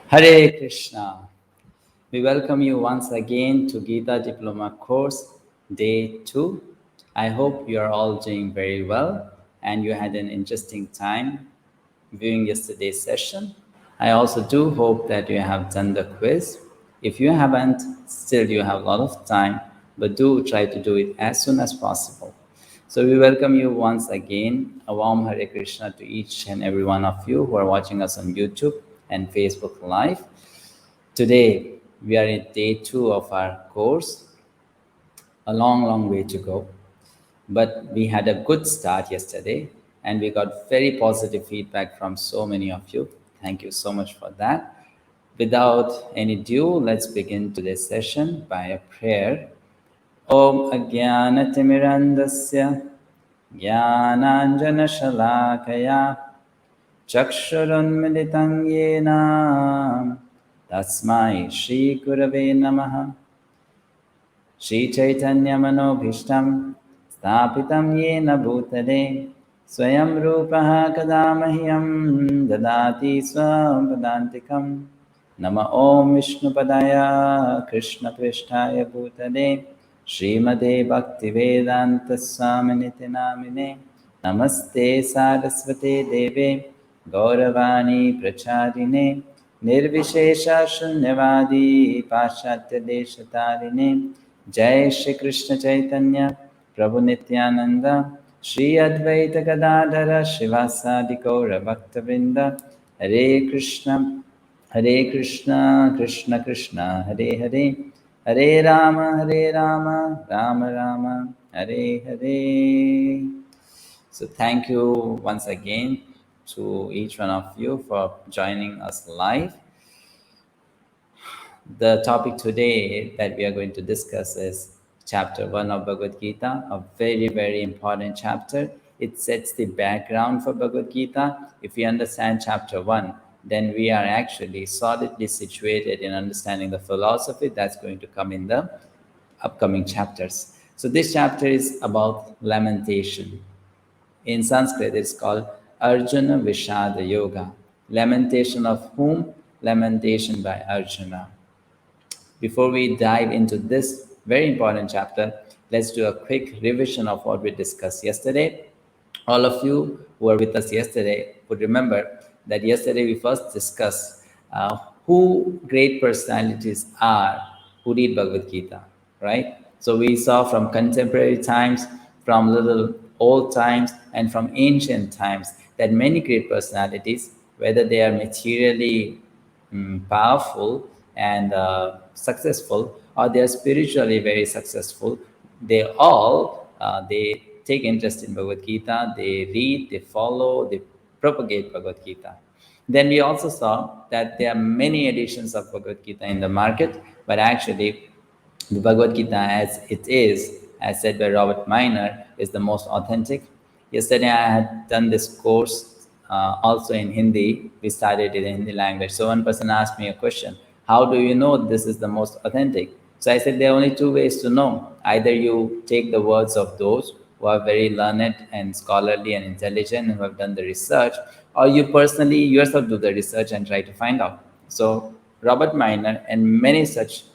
Hare Krishna. We welcome you once again to Gita Diploma course, day 2. I hope you are all doing very well and you had an interesting time viewing yesterday's session. I also do hope that you have done the quiz. If you haven't, still you have a lot of time, but do try to do it as soon as possible. So we welcome you once again. A warm Hare Krishna to each and every one of you who are watching us on YouTube and Facebook Live. Today, we are in day 2 of our course. A long way to go. But we had a good start yesterday and we got very positive feedback from so many of you. Thank you so much for that. Without any ado, let's begin today's session by a prayer. Om Ajnanatirmirandasya Jnananjanashalakaya Chakshurunmilitam Yena Tasmai Shri Gurave Namaha. Shri Chaitanya Manobhishtam Sthapitam Yena Bhutale Swayam Rupaha Kadamahyam Dadati Swampadantikam Nama Om Vishnupadaya Krishna Prishtaya Bhutale Srimate Bhaktivedanta Swaminiti Namine Namaste Saraswate Deve Gauravani Pracharine Nirvishesha Shunyavadi Paschatya Deshatarine Jai Shri Krishna Chaitanya Prabhu Nityananda Shri Advaita Gadadhara Shivasadi Gaura Bhaktavrinda Hare Krishna Krishna Krishna Hare Hare Hare Rama Rama Rama Hare Hare. So thank you once again to each one of you for joining us live. The topic today that we are going to discuss is chapter 1 of Bhagavad-Gita, a very important chapter. It sets the background for Bhagavad-Gita. If we understand chapter 1, then we are actually solidly situated in understanding the philosophy that's going to come in the upcoming chapters. So this chapter is about lamentation. In Sanskrit, it's called Arjuna Vishada Yoga. Lamentation of whom? Lamentation by Arjuna. Before we dive into this very important chapter, let's do a quick revision of what we discussed yesterday. All of you who were with us yesterday would remember that yesterday we first discussed who great personalities are who read Bhagavad Gita, right? So we saw from contemporary times, from little old times, and from ancient times that many great personalities, whether they are materially powerful and successful, or they are spiritually very successful, they all they take interest in Bhagavad Gita, they read, they follow, they propagate Bhagavad Gita. Then we also saw that there are many editions of Bhagavad Gita in the market, but actually the Bhagavad Gita as it is, as said by Robert Minor, is the most authentic. Yesterday I had done this course also in Hindi. We started it in Hindi language. So one person asked me a question, how do you know this is the most authentic? So I said there are only two ways to know. Either you take the words of those who are very learned and scholarly and intelligent and who have done the research, or you personally yourself do the research and try to find out. So Robert Minor and many such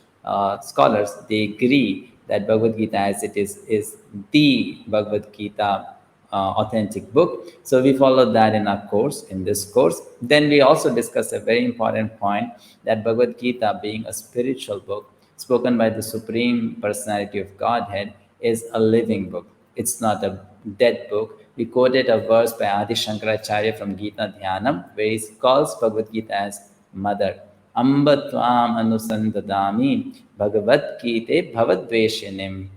scholars, they agree that Bhagavad Gita as it is the Bhagavad Gita authentic book. So we followed that in our course, in this course. Then we also discussed a very important point, that Bhagavad Gita, being a spiritual book spoken by the Supreme Personality of Godhead, is a living book. It's not a dead book. We quoted a verse by Adi Shankaracharya from Gita Dhyanam, where he calls Bhagavad Gita as mother. Amba tvam anusandadami bhagavadgite bhavadveshinim.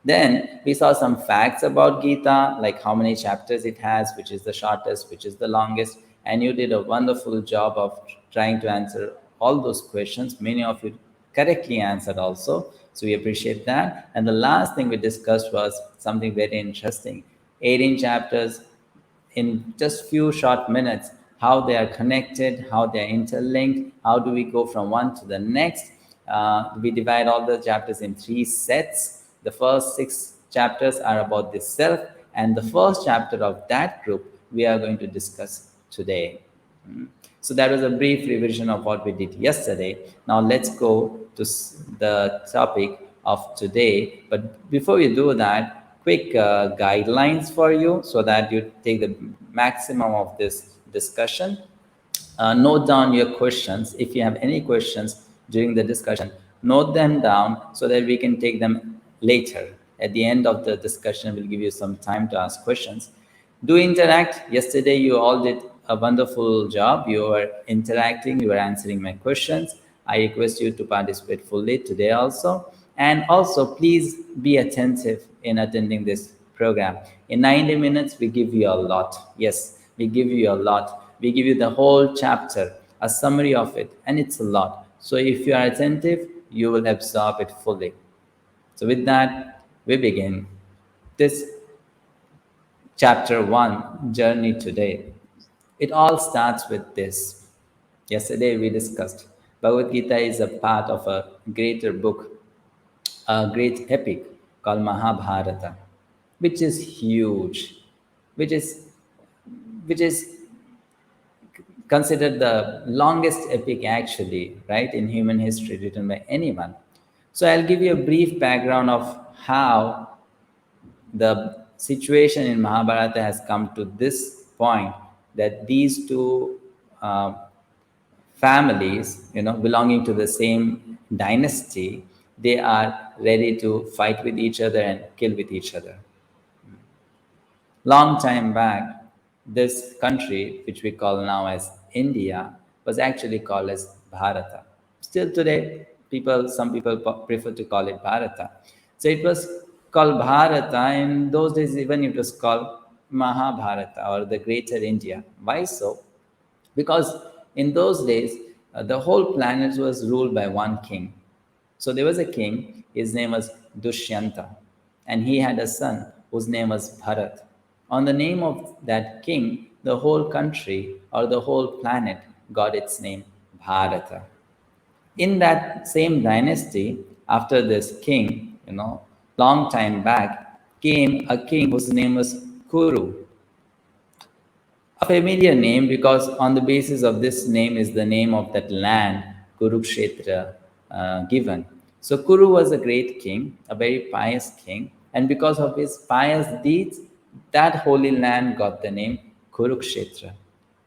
Then we saw some facts about Gita, like how many chapters it has, which is the shortest, which is the longest. And you did a wonderful job of trying to answer all those questions. Many of you correctly answered also. So we appreciate that. And the last thing we discussed was something very interesting. 18 chapters in just few short minutes, how they are connected, how they are interlinked, how do we go from one to the next. We divide all the chapters in 3 sets. The first 6 chapters are about the self, and the first chapter of that group we are going to discuss today. So that was a brief revision of what we did yesterday. Now let's go to the topic of today. But before we do that, quick guidelines for you so that you take the maximum of this discussion. Note down your questions. If you have any questions during the discussion, note them down so that we can take them later. At the end of the discussion, we'll give you some time to ask questions. Do interact. Yesterday, you all did a wonderful job. You were interacting, you were answering my questions. I request you to participate fully today also. And also, please be attentive in attending this program. In 90 minutes, we give you a lot. Yes, we give you a lot. We give you the whole chapter, a summary of it, and it's a lot. So if you are attentive, you will absorb it fully. So with that, we begin this chapter 1, journey today. It all starts with this. Yesterday we discussed Bhagavad-Gita is a part of a greater book, a great epic called Mahabharata, which is huge, which is considered the longest epic actually, right, in human history written by anyone. So I'll give you a brief background of how the situation in Mahabharata has come to this point, that these two families, belonging to the same dynasty, they are ready to fight with each other and kill with each other. Long time back, this country, which we call now as India, was actually called as Bharata. Still today, some people prefer to call it Bharata. So it was called Bharata. In those days, even it was called Mahabharata, or the Greater India. Why so? Because in those days, the whole planet was ruled by one king. So there was a king, his name was Dushyanta, and he had a son whose name was Bharat. On the name of that king, the whole country or the whole planet got its name Bharata. In that same dynasty, after this king, long time back, came a king whose name was Kuru. A familiar name because on the basis of this name is the name of that land, Kurukshetra, given. So Kuru was a great king, a very pious king, and because of his pious deeds, that holy land got the name Kurukshetra.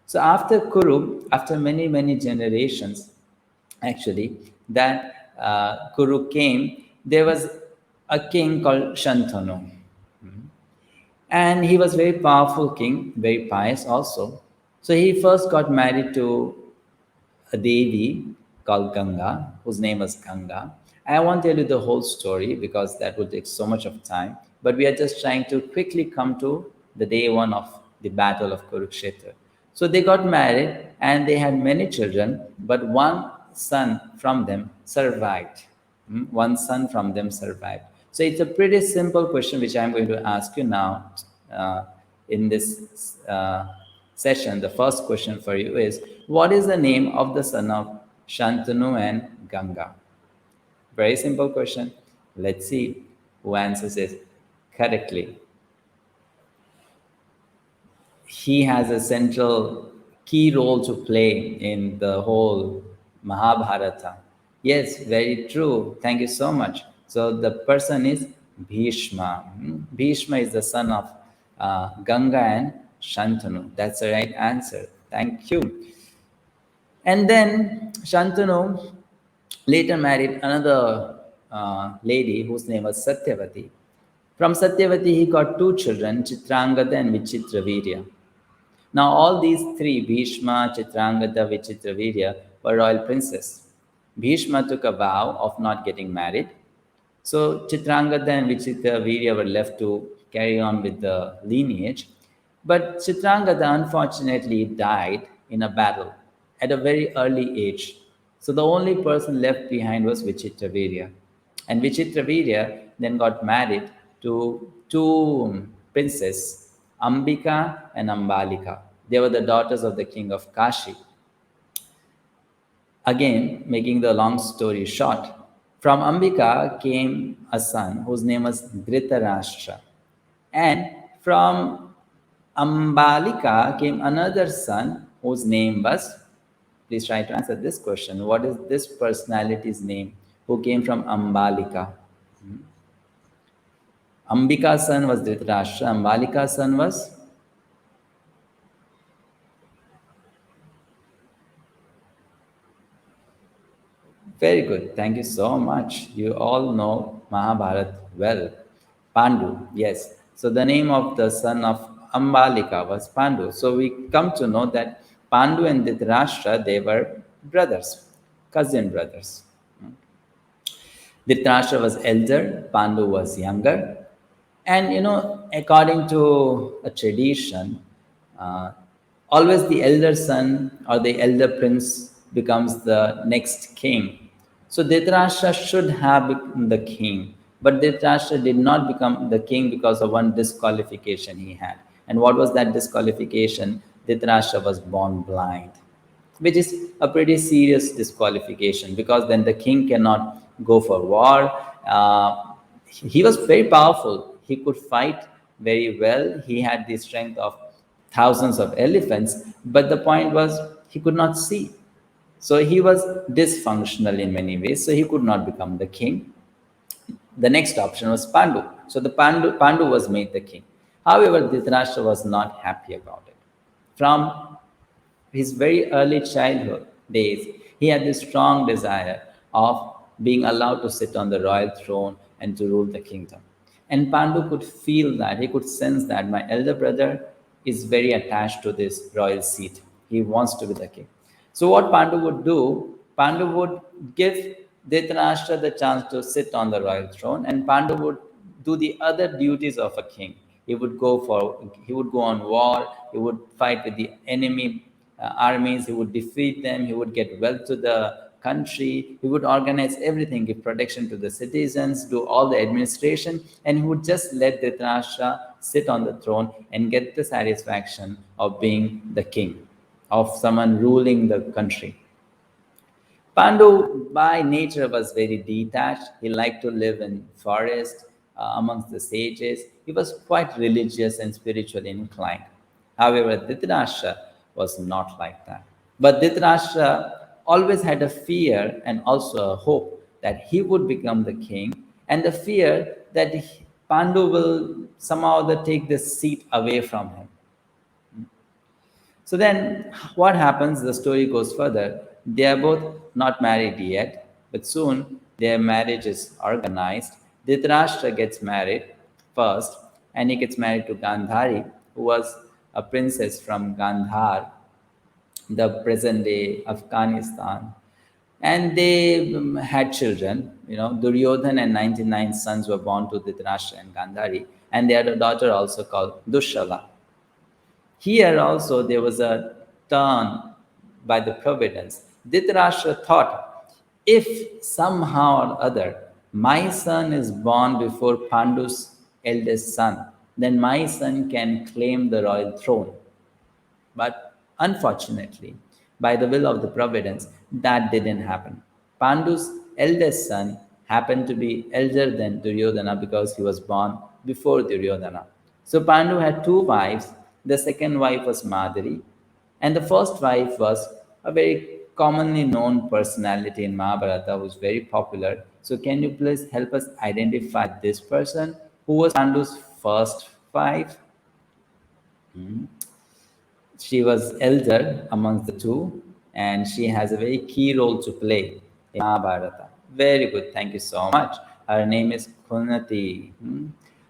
So after Kuru, after many, many generations, actually, that Kuru came, there was a king called Shantanu. And he was very powerful king, very pious also. So he first got married to a Devi called Ganga, whose name was Ganga. I won't tell you the whole story because that would take so much of time. But we are just trying to quickly come to the day one of the battle of Kurukshetra. So they got married and they had many children, but one son from them survived. One son from them survived. So it's a pretty simple question which I'm going to ask you now in this session. The first question for you is, what is the name of the son of Shantanu and Ganga? Very simple question. Let's see who answers it correctly. He has a central key role to play in the whole Mahabharata. Yes, very true. Thank you so much. So the person is Bhishma. Bhishma is the son of Ganga and Shantanu. That's the right answer. Thank you. And then Shantanu later married another lady whose name was Satyavati. From Satyavati, he got two children, Chitrangada and Vichitravirya. Now, all these three, Bhishma, Chitrangada, Vichitravirya, were royal princes. Bhishma took a vow of not getting married. So, Chitrangada and Vichitravirya were left to carry on with the lineage. But Chitrangada unfortunately died in a battle at a very early age. So the only person left behind was Vichitravirya. And Vichitravirya then got married to two princes, Ambika and Ambalika. They were the daughters of the king of Kashi. Again, making the long story short, from Ambika came a son whose name was Dhritarashtra. And from Ambalika came another son whose name was Please try to answer this question. What is this personality's name who came from Ambalika? Ambika's son was Dhritarashtra. Ambalika's son was? Very good. Thank you so much. You all know Mahabharata well. Pandu, yes. So the name of the son of Ambalika was Pandu. So we come to know that Pandu and Dhritarashtra, they were brothers, cousin brothers. Dhritarashtra was elder, Pandu was younger. And according to a tradition, always the elder son or the elder prince becomes the next king. So Dhritarashtra should have become the king, but Dhritarashtra did not become the king because of one disqualification he had. And what was that disqualification? Dhritarashtra was born blind, which is a pretty serious disqualification, because then the king cannot go for war. He was very powerful. He could fight very well. He had the strength of thousands of elephants, but the point was he could not see. So he was dysfunctional in many ways, so he could not become the king. The next option was Pandu. So the Pandu was made the king. However, Dhritarashtra was not happy about it. From his very early childhood days, he had this strong desire of being allowed to sit on the royal throne and to rule the kingdom. And Pandu could feel that, he could sense that my elder brother is very attached to this royal seat. He wants to be the king. So what Pandu would do, Pandu would give Dhritarashtra the chance to sit on the royal throne, and Pandu would do the other duties of a king. He would go on war, he would fight with the enemy armies, he would defeat them, he would get wealth to the country, he would organize everything, give protection to the citizens, do all the administration, and he would just let Dhritarashtra sit on the throne and get the satisfaction of being the king, of someone ruling the country. Pandu by nature was very detached. He liked to live in forest amongst the sages. He was quite religious and spiritually inclined. However, Dhritarashtra was not like that. But Dhritarashtra always had a fear and also a hope that he would become the king, and the fear that Pandu will somehow take this seat away from him. So then what happens? The story goes further. They are both not married yet, but soon their marriage is organized. Dhritarashtra gets married first, and he gets married to Gandhari, who was a princess from Gandhar, the present-day Afghanistan. And they had children. Duryodhana and 99 sons were born to Dhritarashtra and Gandhari, and they had a daughter also called Dushala. Here also there was a turn by the providence. Dhritarashtra thought, if somehow or other my son is born before Pandu's eldest son, then my son can claim the royal throne. But unfortunately, by the will of the providence, that didn't happen. Pandu's eldest son happened to be elder than Duryodhana because he was born before Duryodhana. So Pandu had two wives. The second wife was Madhuri, and the first wife was a very commonly known personality in Mahabharata who was very popular. So can you please help us identify this person? Who was Pandu's first wife? She was elder amongst the two, and she has a very key role to play in Mahabharata. Very good, thank you so much. Her name is Kunati.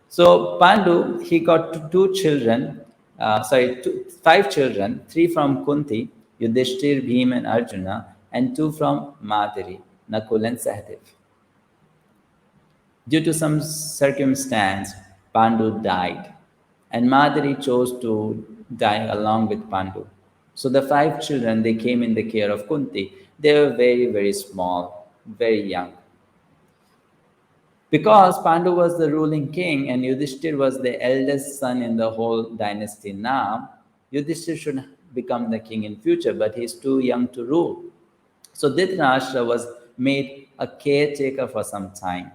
So Pandu, he got five children, three from Kunti, Yudhishthir, Bhima, and Arjuna, and two from Madhuri, Nakul and Sahadev. Due to some circumstance, Pandu died, and Madhuri chose to die along with Pandu. So the five children, they came in the care of Kunti. They were very, very small, very young. Because Pandu was the ruling king and Yudhishthir was the eldest son in the whole dynasty now, Yudhishthir should become the king in future, but he's too young to rule. So Dhritarashtra was made a caretaker for some time.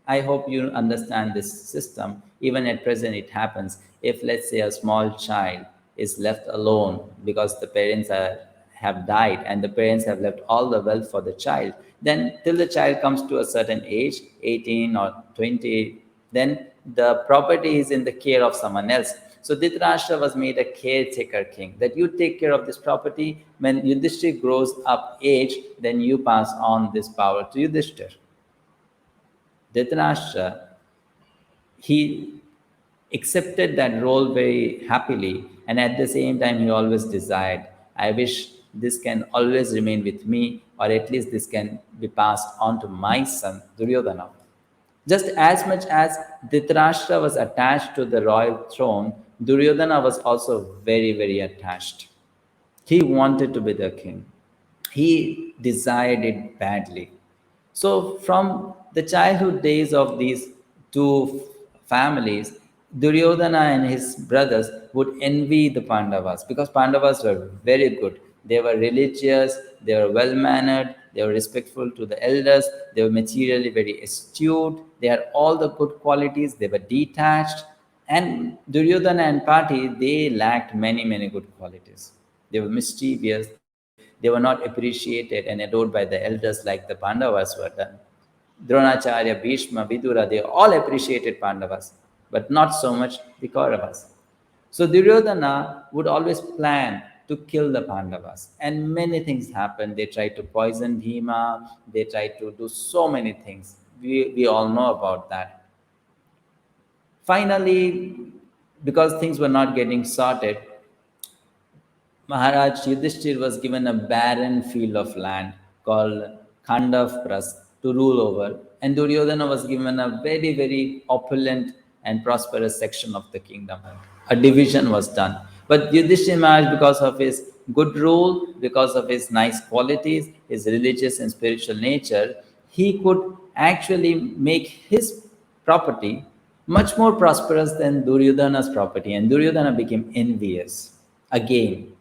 I hope you understand this system. Even at present it happens. If let's say a small child is left alone because the parents are have died and the parents have left all the wealth for the child, then till the child comes to a certain age, 18 or 20, then the property is in the care of someone else. So Dhritarashtra was made a caretaker king, that you take care of this property. When Yudhishthira grows up age, then you pass on this power to Yudhishthira. Dhritarashtra, he accepted that role very happily, and at the same time he always desired, I wish this can always remain with me, or at least this can be passed on to my son Duryodhana. Just as much as Dhritarashtra was attached to the royal throne, Duryodhana was also very, very attached. He wanted to be the king. He desired it badly. So from the childhood days of these two families, Duryodhana and his brothers would envy the Pandavas, because Pandavas were very good. They were religious, they were well-mannered, they were respectful to the elders, they were materially very astute, they had all the good qualities, they were detached. And Duryodhana and Party, they lacked many, many good qualities. They were mischievous, they were not appreciated and adored by the elders like the Pandavas were done. Dronacharya, Bhishma, Vidura, they all appreciated Pandavas, but not so much the Kauravas. So Duryodhana would always plan to kill the Pandavas, and many things happened. They tried to poison Bhima, they tried to do so many things. We all know about that. Finally, because things were not getting sorted, Maharaj Yudhishthir was given a barren field of land called Khandavpras to rule over, and Duryodhana was given a very, very opulent and prosperous section of the kingdom. A division was done. But Yudhishthir Maharaj, because of his good rule, because of his nice qualities, his religious and spiritual nature, he could actually make his property much more prosperous than Duryodhana's property, and Duryodhana became envious again,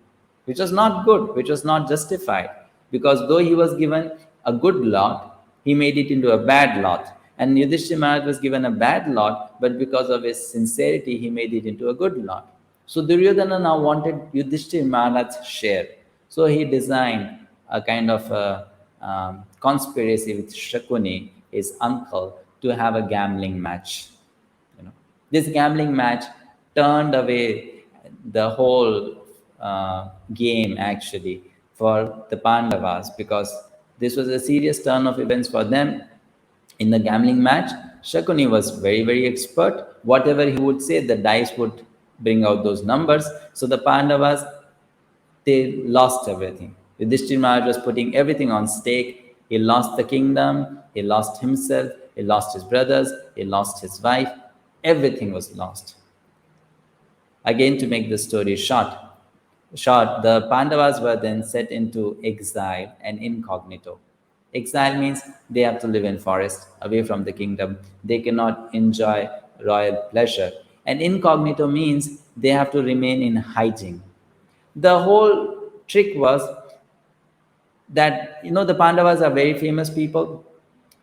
which was not good, which was not justified, because though he was given a good lot, he made it into a bad lot. And Yudhishthira Maharaj was given a bad lot, but because of his sincerity, he made it into a good lot. So Duryodhana now wanted Yudhishthira Maharaj's share. So he designed a kind of a conspiracy with Shakuni, his uncle, to have a gambling match. This gambling match turned away the whole game actually for the Pandavas, because this was a serious turn of events for them. In the gambling match, Shakuni was very, very expert. Whatever he would say, the dice would bring out those numbers. So the Pandavas, they lost everything. Yudhishthira Maharaj was putting everything on stake. He lost the kingdom, he lost himself, he lost his brothers, he lost his wife. Everything was lost. Again, to make the story short, the Pandavas were then set into exile and incognito. Exile means they have to live in forest, away from the kingdom. They cannot enjoy royal pleasure. And incognito means they have to remain in hiding. The whole trick was that, the Pandavas are very famous people,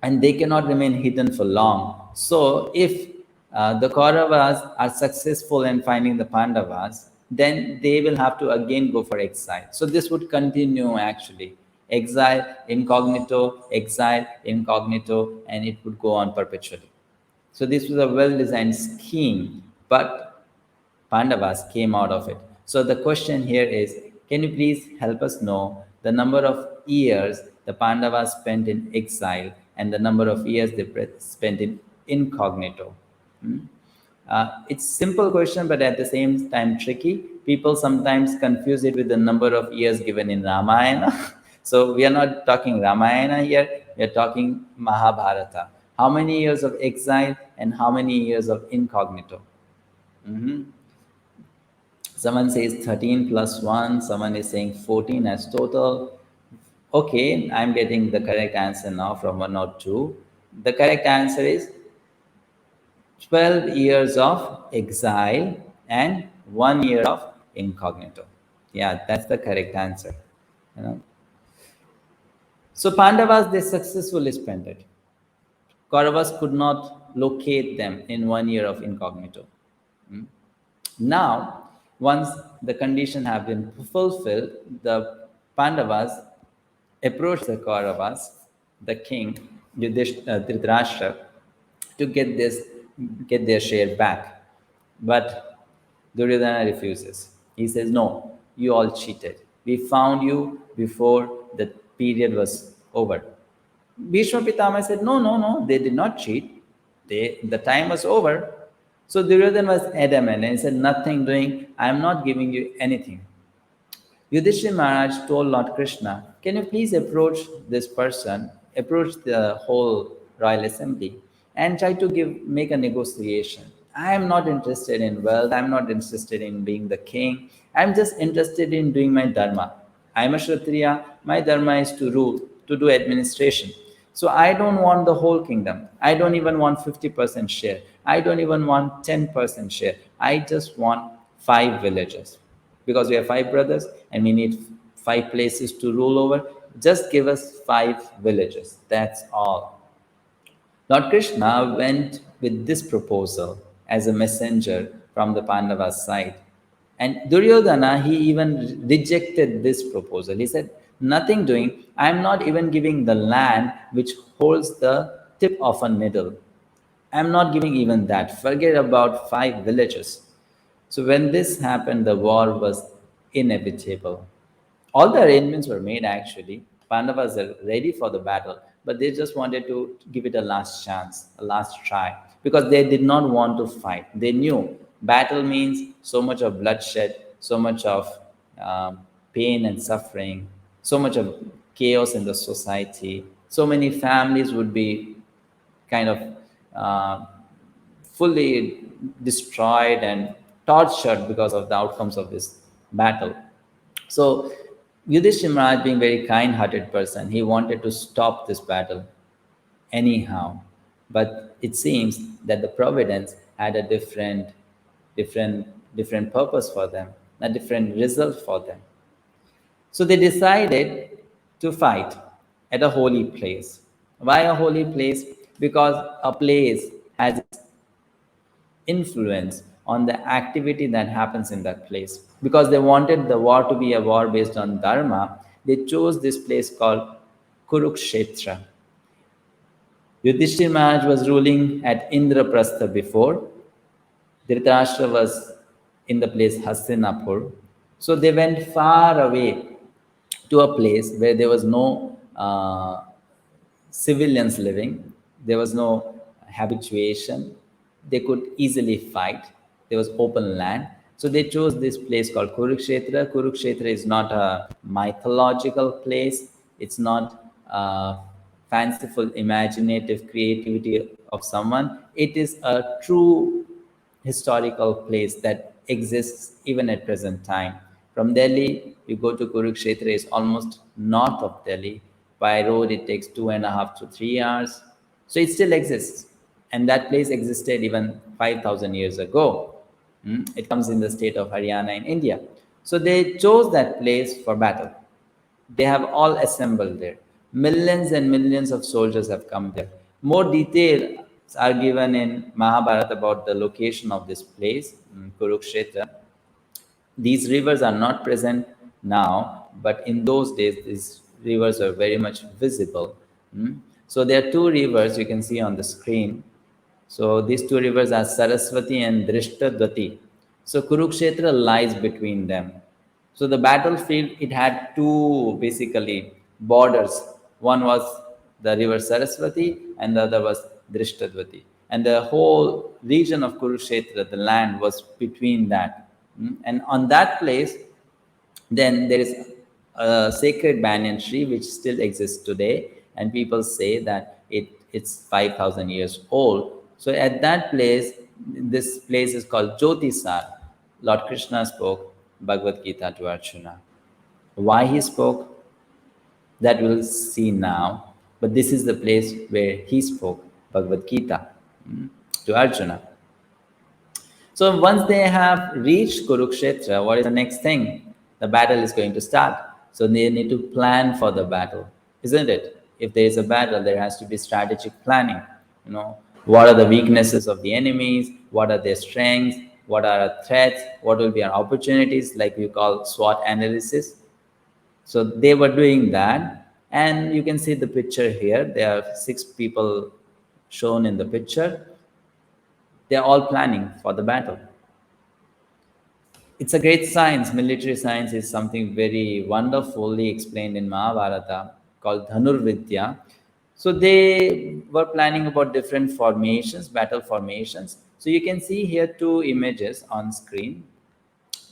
and they cannot remain hidden for long. So if the Kauravas are successful in finding the Pandavas, then they will have to again go for exile. So this would continue actually. Exile, incognito, and it would go on perpetually. So this was a well-designed scheme, but Pandavas came out of it. So the question here is, can you please help us know the number of years the Pandavas spent in exile and the number of years they spent in incognito? It's a simple question, but at the same time tricky. People sometimes confuse it with the number of years given in Ramayana. So we are not talking Ramayana here, we are talking Mahabharata. How many years of exile and how many years of incognito? Someone says 13 plus 1, someone is saying 14 as total. Okay, I'm getting the correct answer now from 1 or 2. The correct answer is 12 years of exile and 1 year of incognito. Yeah, that's the correct answer. So Pandavas, they successfully spent it. Kauravas could not locate them in 1 year of incognito. Now, once the condition have been fulfilled, the Pandavas approached the Kauravas, the king, Dhritarashtra, to get their share back. But Duryodhana refuses. He says, "No, you all cheated. We found you before the period was over." Bhishma said, "No, no, no, they did not cheat. The time was over." So Duryodhana was adamant and he said, "Nothing doing. I am not giving you anything." Yudhishthira Maharaj told Lord Krishna, "Can you please approach this person, approach the whole royal assembly, and try to make a negotiation? I am not interested in wealth. I am not interested in being the king. I am just interested in doing my dharma. I am a Kshatriya. My dharma is to rule, to do administration. So I don't want the whole kingdom. I don't even want 50% share. I don't even want 10% share. I just want 5 villages. Because we have 5 brothers and we need 5 places to rule over. Just give us 5 villages. That's all." Lord Krishna went with this proposal as a messenger from the Pandavas side. And Duryodhana, he even rejected this proposal. He said, "Nothing doing. I am not even giving the land which holds the tip of a needle. I am not giving even that. Forget about 5 villages." So when this happened, the war was inevitable. All the arrangements were made actually. Pandavas are ready for the battle, but they just wanted to give it a last chance, a last try, because they did not want to fight. They knew battle means so much of bloodshed, so much of pain and suffering, so much of chaos in the society. So many families would be kind of fully destroyed and tortured because of the outcomes of this battle. So Yudhishthira Maharaj, being a very kind-hearted person, he wanted to stop this battle anyhow. But it seems that the providence had a different purpose for them, a different result for them. So they decided to fight at a holy place. Why a holy place? Because a place has influence on the activity that happens in that place. Because they wanted the war to be a war based on dharma, they chose this place called Kurukshetra. Yudhishthira Maharaj was ruling at Indraprastha before. Dhritarashtra was in the place Hastinapur. So they went far away to a place where there was no civilians living, there was no habituation, they could easily fight, there was open land. So they chose this place called Kurukshetra. Kurukshetra is not a mythological place, it's not a fanciful, imaginative creativity of someone. It is a true historical place that exists even at present time. From Delhi, you go to Kurukshetra, is almost north of Delhi. By road, it takes 2.5 to 3 hours. So it still exists. And that place existed even 5,000 years ago. It comes in the state of Haryana in India. So they chose that place for battle. They have all assembled there. Millions and millions of soldiers have come there. More details are given in Mahabharata about the location of this place, Kurukshetra. These rivers are not present now, but in those days, these rivers are very much visible. So there are 2 rivers you can see on the screen. So these 2 rivers are Saraswati and Drishtadvati. So Kurukshetra lies between them. So the battlefield, it had 2 basically borders. One was the river Saraswati and the other was Drishtadvati. And the whole region of Kurukshetra, the land was between that. And on that place, then there is a sacred banyan tree which still exists today. And people say that it's 5,000 years old. So at that place, this place is called Jyotisar. Lord Krishna spoke Bhagavad-Gita to Arjuna. Why he spoke, that we'll see now. But this is the place where he spoke Bhagavad-Gita to Arjuna. So once they have reached Kurukshetra, what is the next thing? The battle is going to start. So they need to plan for the battle, isn't it? If there is a battle, there has to be strategic planning. What are the weaknesses of the enemies? What are their strengths? What are our threats? What will be our opportunities? Like we call SWOT analysis. So they were doing that, and you can see the picture here. There are 6 people shown in the picture. They're all planning for the battle. It's a great science. Military science is something very wonderfully explained in Mahabharata called Dhanurvidya. So they were planning about different formations, battle formations. So you can see here 2 images on screen,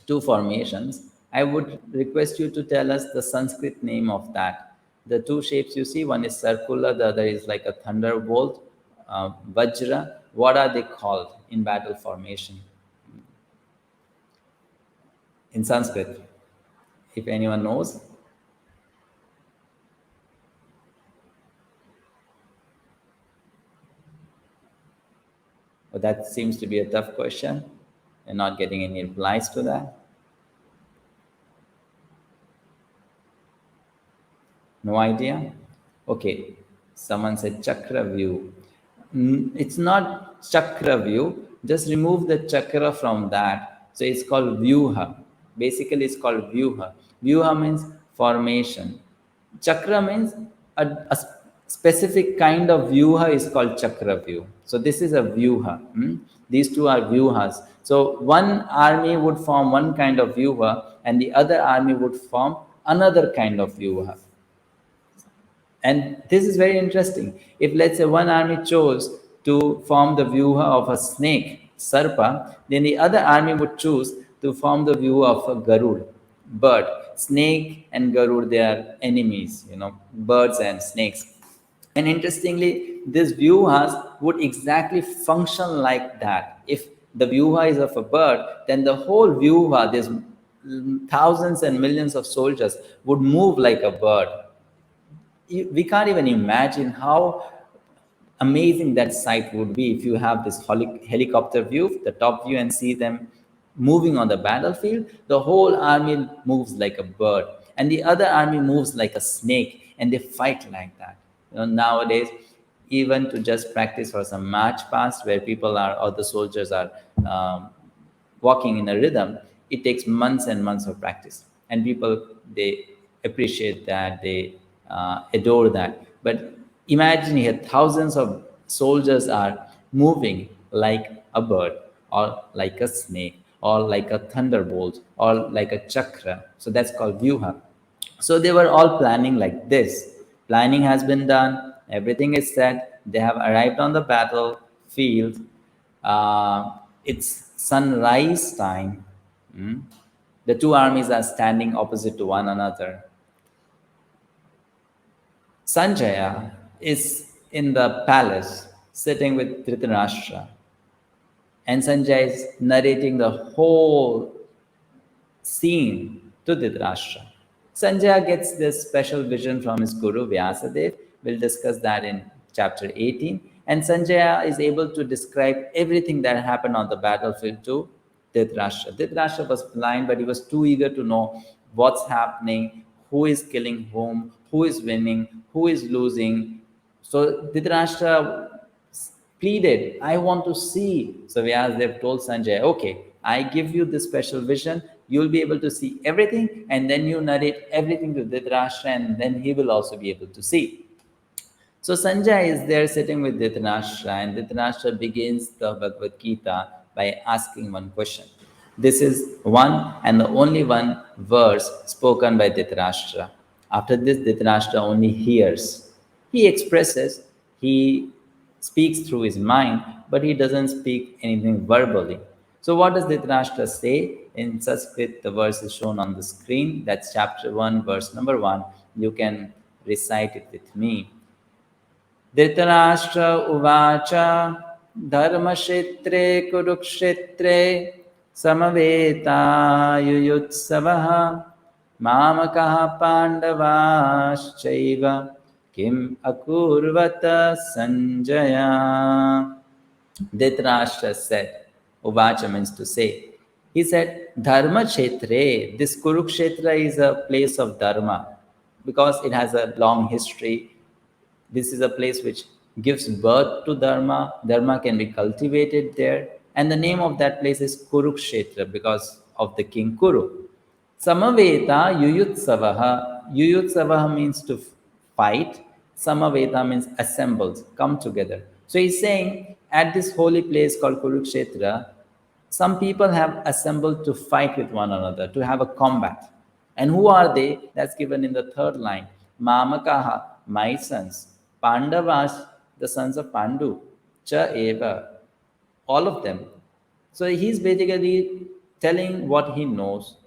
2 formations. I would request you to tell us the Sanskrit name of that. The 2 shapes you see, one is circular, the other is like a thunderbolt, Vajra. What are they called in battle formation in Sanskrit? If anyone knows. But that seems to be a tough question and not getting any replies to that. No idea? Okay, someone said chakra view. It's not chakra view, just remove the chakra from that. So it's called vyuha. Basically, it's called vyuha. Vyuha means formation. Chakra means a specific kind of vyuha is called chakra view. So this is a vyuha. These 2 are vyuhas. So one army would form one kind of vyuha and the other army would form another kind of vyuha. And this is very interesting. If let's say one army chose to form the vyuha of a snake, 𝗟𝗶, then the other army would choose to form the vyuha of a garud, bird. Snake and garud, they are enemies, birds and snakes. And interestingly, these vyuhas would exactly function like that. If the vyuha is of a bird, then the whole vyuha, there's thousands and millions of soldiers, would move like a bird. We can't even imagine how amazing that sight would be if you have this helicopter view, the top view, and see them moving on the battlefield. The whole army moves like a bird, and the other army moves like a snake, and they fight like that. Nowadays, even to just practice for some march past where people are, or the soldiers are walking in a rhythm, it takes months and months of practice. And people, they appreciate that, they adore that. But imagine here, thousands of soldiers are moving like a bird, or like a snake, or like a thunderbolt, or like a chakra. So that's called vyuha. So they were all planning like this. Planning has been done, everything is set, they have arrived on the battlefield. It's sunrise time. The 2 armies are standing opposite to one another. Sanjaya is in the palace sitting with Dhritarashtra, and Sanjaya is narrating the whole scene to Dhritarashtra. Sanjaya gets this special vision from his guru Vyasadeva. We'll discuss that in chapter 18. And Sanjaya is able to describe everything that happened on the battlefield to Dhritarashtra. Dhritarashtra was blind, but he was too eager to know what's happening, who is killing whom, who is winning, who is losing. So Dhritarashtra pleaded, I want to see. So Vyasadeva told Sanjaya, okay, I give you this special vision, you'll be able to see everything, and then you narrate everything to Dhritarashtra, and then he will also be able to see. So Sanjaya is there sitting with Dhritarashtra, and Dhritarashtra begins the Bhagavad-Gita by asking one question. This is one and the only one verse spoken by Dhritarashtra. After this, Dhritarashtra only hears. He expresses, he speaks through his mind, but he doesn't speak anything verbally. So what does Dhritarashtra say? In Sanskrit, the verse is shown on the screen. That's chapter 1, verse number 1. You can recite it with me. Dhritarashtra uvacha dharmashetre kurukshetre samaveta 𝗟𝗶𝗵𝗂 Pandavas kim akurvata Sanjaya. Dhritarashtra said, uvacha means to say. He said, Dharma Kshetre, this Kurukshetra is a place of Dharma because it has a long history. This is a place which gives birth to Dharma. Dharma can be cultivated there. And the name of that place is Kurukshetra because of the king Kuru. Samaveta 𝗟𝗶𝗵𝗂. 𝗬𝗍𝗶 means to fight. 𝗟𝗵𝗿𝗲 means assembled, come together. So he's saying at this holy place called Kurukshetra, some people have assembled to fight with one another, to have a combat. And who are they? That's given in the third line. 𝗪𝗪𝗂𝗃, my sons. Pandavas, the sons of Pandu. 𝗃𝗶𝗁𝗃, all of them. So he's basically telling what he knows,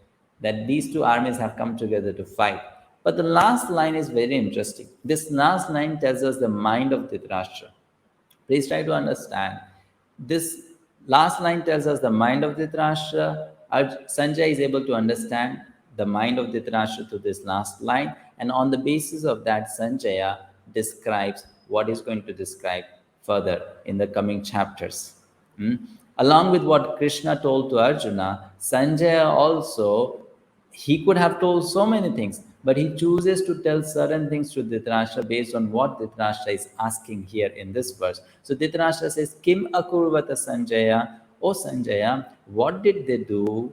that these two armies have come together to fight. But the last line is very interesting. This last line tells us the mind of Dhritarashtra. Please try to understand. This last line tells us the mind of Dhritarashtra. Sanjay is able to understand the mind of Dhritarashtra to this last line, and on the basis of that, Sanjaya describes what he's going to describe further in the coming chapters. Along with what Krishna told to Arjuna, Sanjaya also, he could have told so many things, but he chooses to tell certain things to Dhritarashtra based on what Dhritarashtra is asking here in this verse. So Dhritarashtra says, Kim akurvata Sanjaya? Oh Sanjaya, what did they do?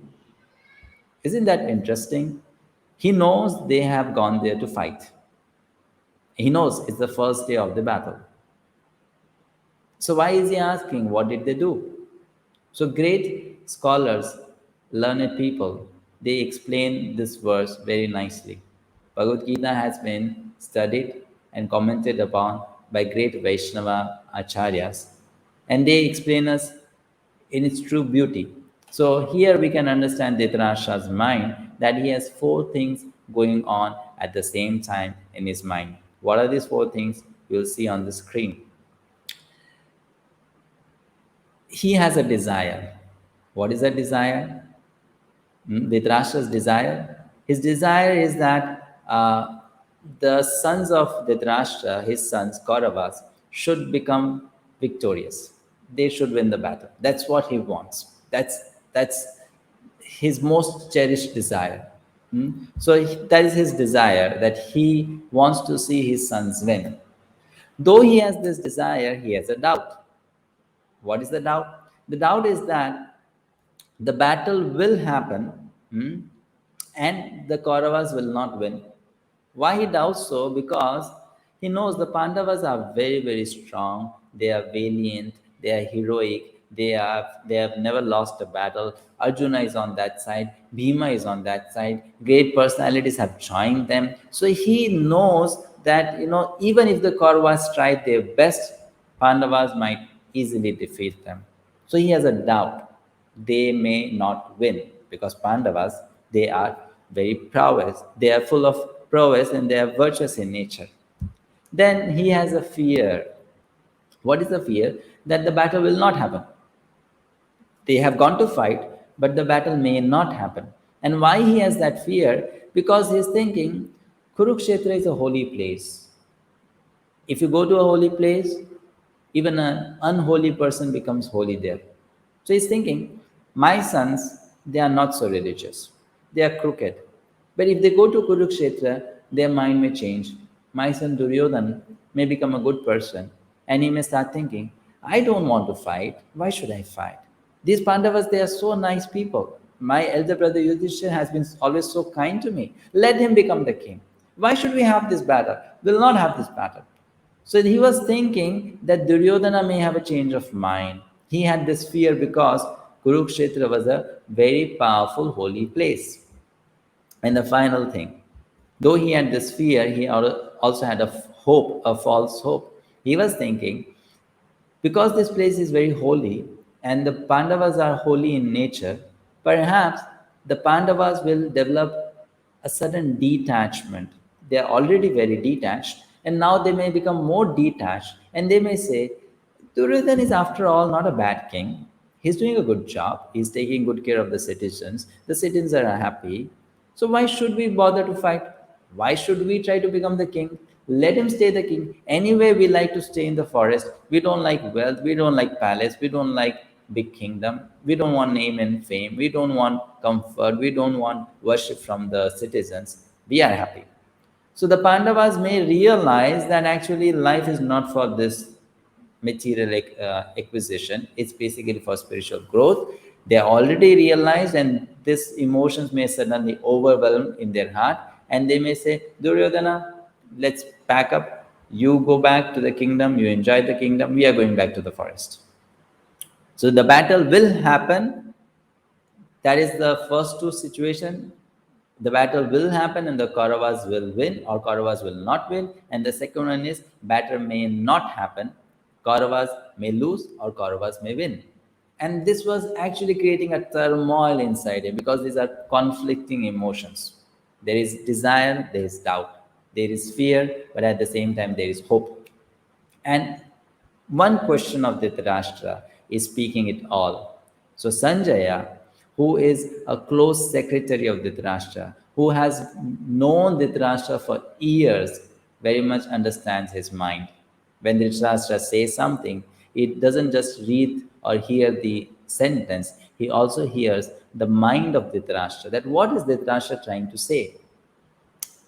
Isn't that interesting? He knows they have gone there to fight. He knows it's the first day of the battle. So why is he asking, what did they do? So great scholars, learned people, they explain this verse very nicely. Bhagavad-Gita has been studied and commented upon by great Vaishnava acharyas, and they explain us in its true beauty. So here we can understand Dhritarashtra's mind, that he has four things going on at the same time in his mind. What are these four things? You'll see on the screen. He has a desire. What is that desire? Dhritarashtra's desire? His desire is that the sons of Dhritarashtra, his sons, Kauravas, should become victorious. They should win the battle. That's what he wants. That's his most cherished desire. So that is his desire, that he wants to see his sons win. Though he has this desire, he has a doubt. What is the doubt? The doubt is that the battle will happen and the Kauravas will not win. Why he doubts so? Because he knows the Pandavas are very, very strong. They are valiant. They are heroic. They have never lost a battle. Arjuna is on that side. Bhima is on that side. Great personalities have joined them. So he knows that, even if the Kauravas tried their best, Pandavas might easily defeat them. So he has a doubt. They may not win, because Pandavas, they are very prowess. They are full of prowess and they are virtuous in nature. Then he has a fear. What is the fear? That the battle will not happen. They have gone to fight, but the battle may not happen. And why he has that fear? Because he is thinking, Kurukshetra is a holy place. If you go to a holy place, even an unholy person becomes holy there. So he's thinking, my sons, they are not so religious. They are crooked. But if they go to Kurukshetra, their mind may change. My son Duryodhana may become a good person, and he may start thinking, I don't want to fight. Why should I fight? These Pandavas, they are so nice people. My elder brother Yudhishthira has been always so kind to me. Let him become the king. Why should we have this battle? We'll not have this battle. So he was thinking that Duryodhana may have a change of mind. He had this fear because Kurukshetra was a very powerful holy place. And the final thing, though he had this fear, he also had a hope, a false hope. He was thinking, because this place is very holy and the Pandavas are holy in nature, perhaps the Pandavas will develop a sudden detachment. They are already very detached, and now they may become more detached, and they may say, Duryodhana is after all not a bad king. He's doing a good job. He's taking good care of the citizens. The citizens are happy. So why should we bother to fight? Why should we try to become the king? Let him stay the king. Anyway, we like to stay in the forest. We don't like wealth. We don't like palace. We don't like big kingdom. We don't want name and fame. We don't want comfort. We don't want worship from the citizens. We are happy. So the Pandavas may realize that actually life is not for this material acquisition. It's basically for spiritual growth. They are already realized, and these emotions may suddenly overwhelm in their heart, and they may say, Duryodhana, let's pack up. You go back to the kingdom, you enjoy the kingdom, we are going back to the forest. So the battle will happen. That is the first two situations. The battle will happen and the Kauravas will win or Kauravas will not win. And the second one is battle may not happen. Kauravas may lose or Kauravas may win. And this was actually creating a turmoil inside him because these are conflicting emotions. There is desire, there is doubt, there is fear, but at the same time there is hope. And one question of Dhritarashtra is speaking it all. So Sanjaya, who is a close secretary of Dhritarashtra, who has known Dhritarashtra for years, very much understands his mind. When Dhritarashtra says something, it doesn't just read or hear the sentence, he also hears the mind of Dhritarashtra, that what is Dhritarashtra trying to say?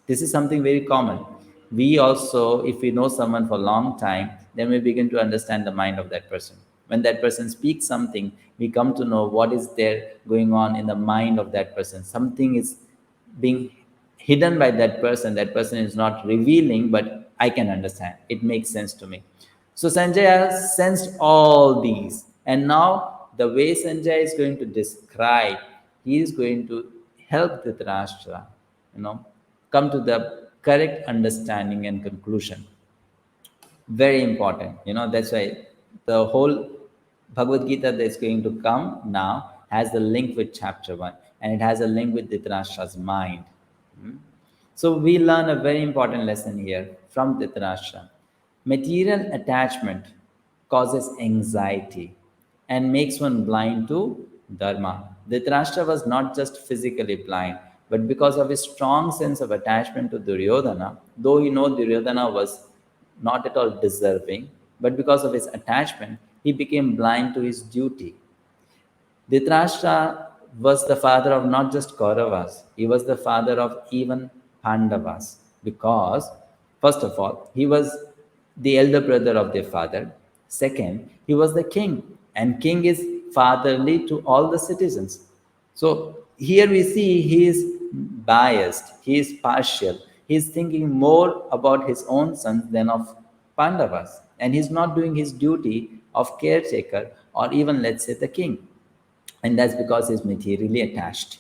This is something very common. We also, if we know someone for a long time, then we begin to understand the mind of that person. When that person speaks something, we come to know what is there going on in the mind of that person. Something is being hidden by that person. That person is not revealing, but I can understand. It makes sense to me. So Sanjaya sensed all these. And now the way Sanjaya is going to describe, he is going to help Dhritarashtra, come to the correct understanding and conclusion. Very important. That's why the whole Bhagavad Gita that's going to come now has a link with chapter 1 and it has a link with Dhritarashtra's mind. So we learn a very important lesson here from Dhritarashtra. Material attachment causes anxiety and makes one blind to dharma. Dhritarashtra was not just physically blind, but because of his strong sense of attachment to Duryodhana, though he knew Duryodhana was not at all deserving, but because of his attachment, he became blind to his duty. Dhritarashtra was the father of not just Kauravas, he was the father of even Pandavas, because, first of all, he was the elder brother of their father. Second, he was the king, and king is fatherly to all the citizens. So here we see he is biased, he is partial, he is thinking more about his own sons than of Pandavas, and he's not doing his duty of caretaker or even, let's say, the king. And that's because he's materially attached.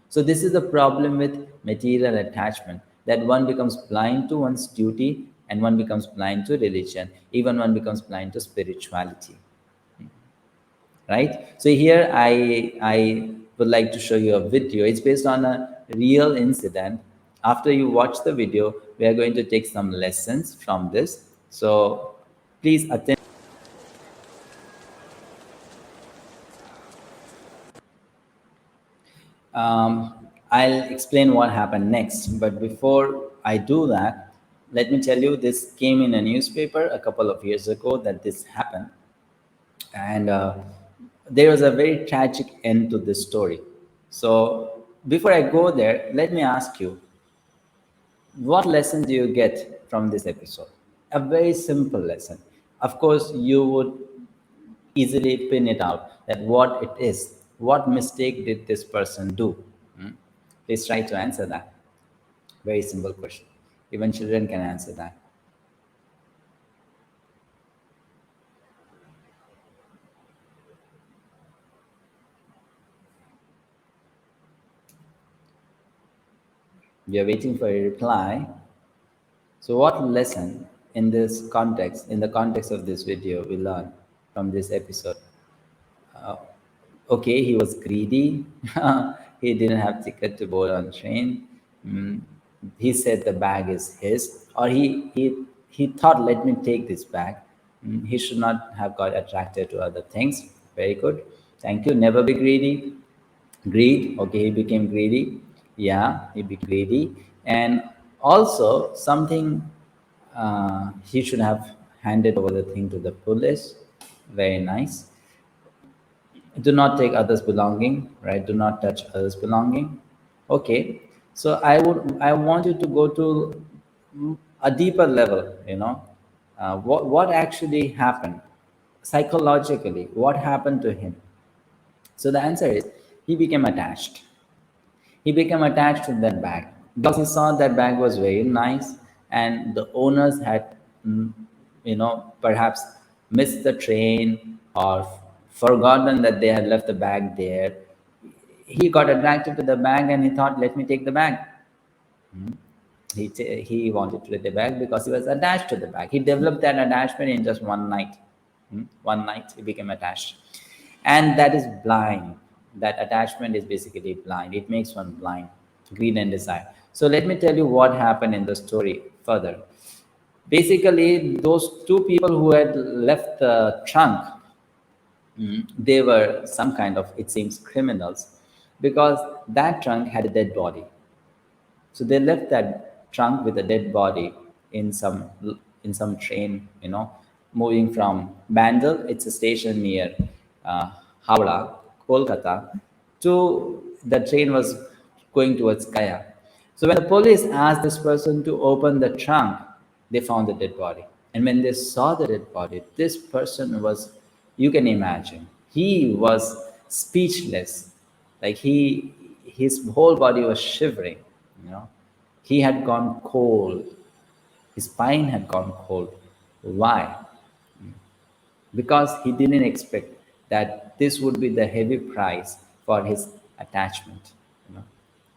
So this is the problem with material attachment, that one becomes blind to one's duty and one becomes blind to religion, even one becomes blind to spirituality. Right? So here I would like to show you a video. It's based on a real incident. After you watch the video, we are going to take some lessons from this. So please attend. I'll explain what happened next. But before I do that, let me tell you, this came in a newspaper a couple of years ago that this happened. And there was a very tragic end to this story. So before I go there, let me ask you, what lesson do you get from this episode? A very simple lesson. Of course, you would easily pin it out that what it is. What mistake did this person do? Please try to answer that. Very simple question. Even children can answer that. We are waiting for a reply. So what lesson in this context, in the context of this video, we learn from this episode? Okay, he was greedy. He didn't have ticket to board on train. He said the bag is his, or he thought, let me take this bag. He should not have got attracted to other things. Very good. Thank you. Never be greedy. Greed. Okay, he became greedy. Yeah, he became greedy. And also something, he should have handed over the thing to the police. Very nice. Do not take others' belonging, right? Do not touch others' belonging. Okay. So I want you to go to a deeper level, what actually happened psychologically, what happened to him. So the answer is, he became attached. He became attached to that bag. because he saw that bag was very nice and the owners had, perhaps missed the train or forgotten that they had left the bag there. He got attracted to the bag and he thought, let me take the bag. He wanted to take the bag because he was attached to the bag. He developed that attachment in just one night. One night he became attached. And that is blind. That attachment is basically blind. It makes one blind, greed and desire. So let me tell you what happened in the story further. Basically, those two people who had left the trunk, they were some kind of, it seems, criminals, because that trunk had a dead body. So they left that trunk with a dead body in some train, moving from Bandel, it's a station near Howrah, Kolkata, to the train was going towards Gaya. So when the police asked this person to open the trunk, they found the dead body. And when they saw the dead body, this person was, you can imagine, he was speechless. Like his whole body was shivering. He had gone cold. His spine had gone cold. Why? Because he didn't expect that this would be the heavy price for his attachment,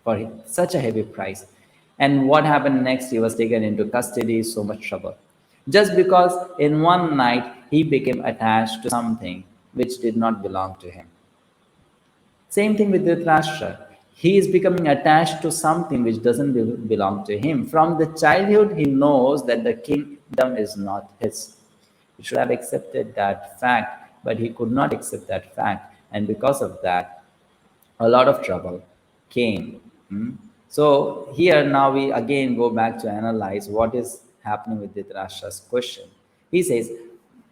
for such a heavy price. And what happened next? He was taken into custody, so much trouble. Just because in one night he became attached to something which did not belong to him. Same thing with Dhritarashtra. He is becoming attached to something which doesn't belong to him. From the childhood, he knows that the kingdom is not his. He should have accepted that fact, but he could not accept that fact. And because of that, a lot of trouble came. So here now we again go back to analyze what is happening with Dhritarashtra's question. He says,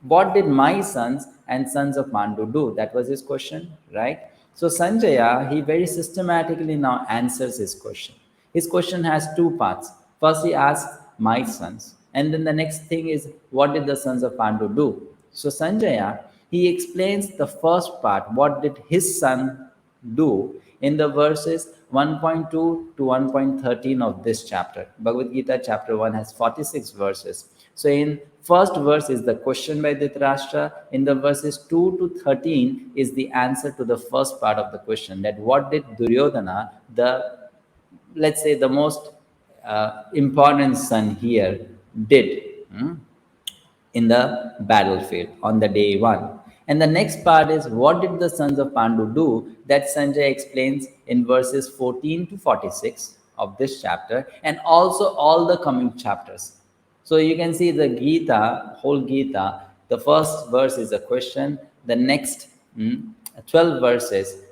what did my sons and sons of Pandu do? That was his question, right? So Sanjaya, he very systematically now answers his question. His question has two parts. First, he asks, my sons. And then the next thing is, what did the sons of Pandu do? So Sanjaya, he explains the first part, what did his son do, in the verses 1.2 to 1.13 of this chapter. Bhagavad-Gita chapter 1 has 46 verses. So in first verse is the question by Dhritarashtra. In the verses 2 to 13 is the answer to the first part of the question, that what did Duryodhana, let's say the most important son here, did in the battlefield on the day one. And the next part is, what did the sons of Pandu do? That Sanjay explains in verses 14 to 46 of this chapter, and also all the coming chapters. So you can see the Gita, whole Gita, the first verse is a question, the next 12 verses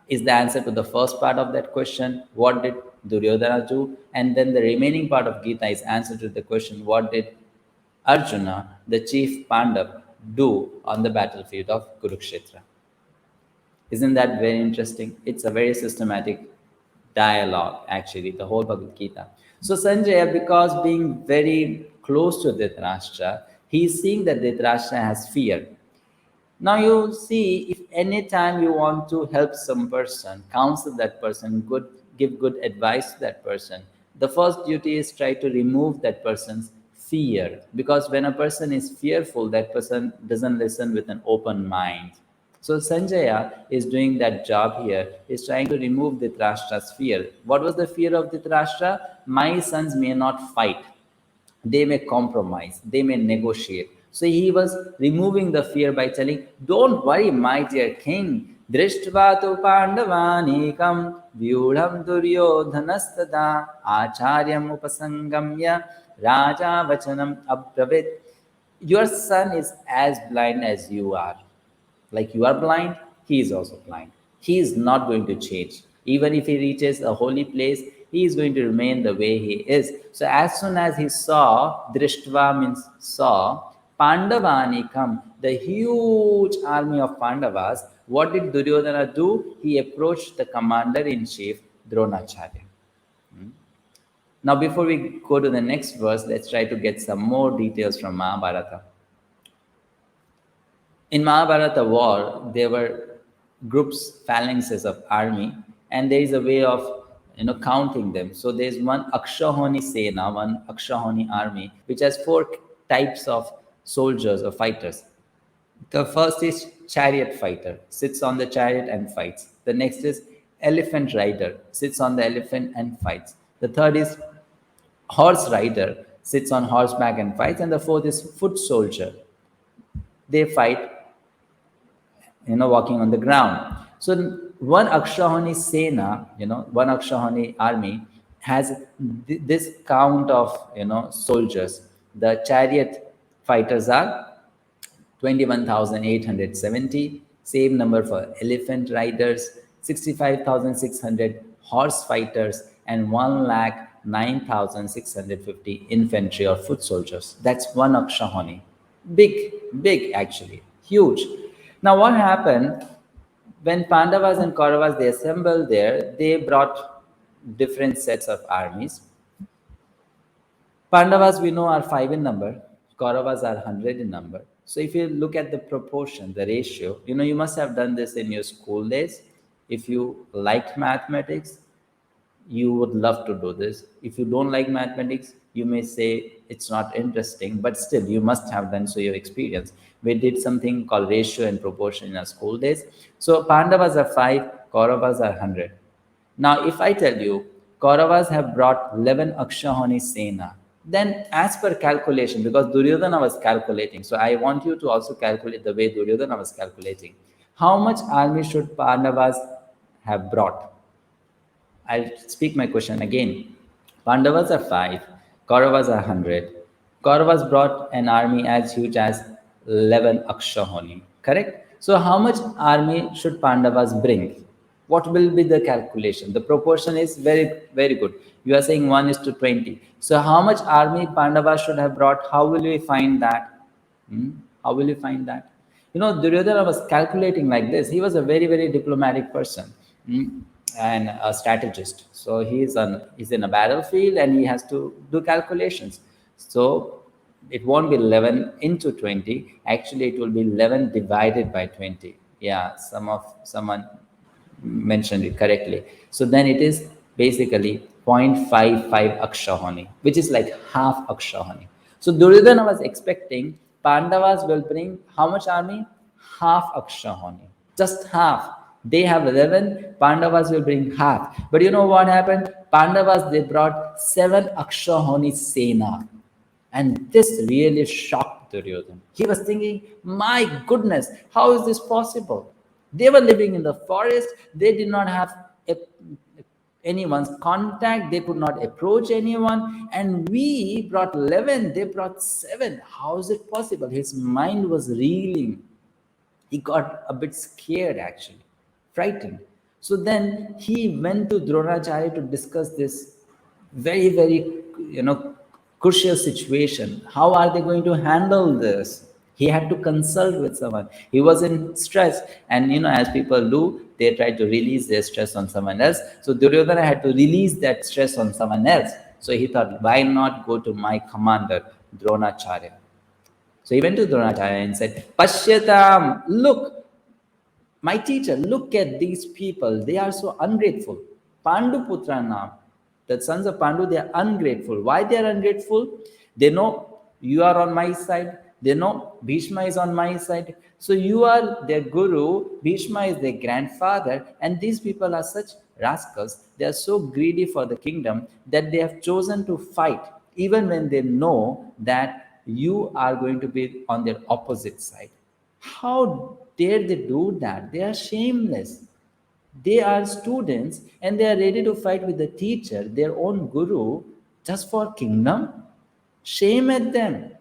is the answer to the first part of that question, what did Duryodhana do? And then the remaining part of Gita is answer to the question, what did Arjuna, the chief Pandav, do on the battlefield of Kurukshetra? Isn't that very interesting? It's a very systematic dialogue, actually, the whole Bhagavad Gita. So Sanjaya, because being very close to Dhritarashtra, he is seeing that Dhritarashtra has fear. Now you see, if any time you want to help some person, counsel that person, give good advice to that person, the first duty is try to remove that person's fear. Because when a person is fearful, that person doesn't listen with an open mind. So Sanjaya is doing that job here, is trying to remove Dhritarashtra's fear. What was the fear of Dhritarashtra? My sons may not fight. They may compromise. They may negotiate. So he was removing the fear by telling, don't worry, my dear king. Drishtva tu pandavanikam vyudham duryodhanastada acharyam upasangamya raja vachanam abravit. Your son is as blind as you are. Like you are blind, he is also blind. He is not going to change. Even if he reaches a holy place, he is going to remain the way he is. So as soon as he saw, Drishtva means saw, Pandavanikam, the huge army of Pandavas, what did Duryodhana do? He approached the commander-in-chief, Dronacharya. Now before we go to the next verse, let's try to get some more details from Mahabharata. In Mahabharata war, there were groups, phalanxes of army, and there is a way of counting them. So there's one 𝗟𝗲𝗍 Sena, one 𝗟𝗲𝗍 army, which has 4 types of soldiers or fighters. The first is chariot fighter, sits on the chariot and fights. The next is elephant rider, sits on the elephant and fights. The third is horse rider, sits on horseback and fights. And the fourth is foot soldier. They fight, walking on the ground. So one 𝗟𝗲𝗍 Sena, one 𝗟𝗲𝗍 army has this count of, soldiers. The chariot fighters are 21,870. Same number for elephant riders, 65,600 horse fighters, and 1,09,650 infantry or foot soldiers. That's one 𝗟𝗲𝗍. Big actually, huge. Now what happened when Pandavas and Kauravas, they assembled there, they brought different sets of armies. Pandavas, we know, are 5 in number. Kauravas are 100 in number. So if you look at the proportion, the ratio, you must have done this in your school days. If you liked mathematics, you would love to do this. If you don't like mathematics, you may say it's not interesting, but still you must have done, so your experience. We did something called ratio and proportion in our school days. So Pandavas are 5, Kauravas are 100. Now if I tell you Kauravas have brought 11 𝗟𝗲𝗍 Sena, then as per calculation, because Duryodhana was calculating, so I want you to also calculate the way Duryodhana was calculating. How much army should Pandavas have brought? I'll speak my question again. Pandavas are 5, Kauravas are 100. Kauravas brought an army as huge as 11 𝗟𝗲𝗍, correct? So how much army should Pandavas bring? What will be the calculation? The proportion is very good. You are saying 1:20. So how much army Pandavas should have brought? How will we find that? How will you find that? Duryodhana was calculating like this. He was a very diplomatic person and a strategist. So he's in a battlefield and he has to do calculations. So it won't be 11 into 20. Actually, it will be 11 divided by 20. Yeah, someone mentioned it correctly. So then it is basically 0.55 𝗟𝗲𝗍, which is like half 𝗟𝗲𝗍. So Duryodhana was expecting Pandavas will bring how much army? Half 𝗟𝗲𝗍. Just half. They have 11, Pandavas will bring half. But you know what happened? Pandavas, they brought 7 𝗟𝗲𝗍 Sena. And this really shocked Duryodhana. He was thinking, my goodness, how is this possible? They were living in the forest. They did not have anyone's contact. They could not approach anyone. And we brought 11. They brought 7. How is it possible? His mind was reeling. He got a bit scared, actually, frightened. So then he went to Dronacharya to discuss this very, crucial situation. How are they going to handle this? He had to consult with someone. He was in stress, and as people do, they try to release their stress on someone else. So Duryodhana had to release that stress on someone else. So he thought, why not go to my commander, Dronacharya? So he went to Dronacharya and said, Pashyatam, look, my teacher, look at these people. They are so ungrateful. Panduputranam, the sons of Pandu, they are ungrateful. Why they are ungrateful? They know you are on my side. They know Bhishma is on my side. So you are their guru, Bhishma is their grandfather, and these people are such rascals. They are so greedy for the kingdom that they have chosen to fight, even when they know that you are going to be on their opposite side. How dare they do that? They are shameless. They are students and they are ready to fight with the teacher, their own guru, just for kingdom. Shame at them.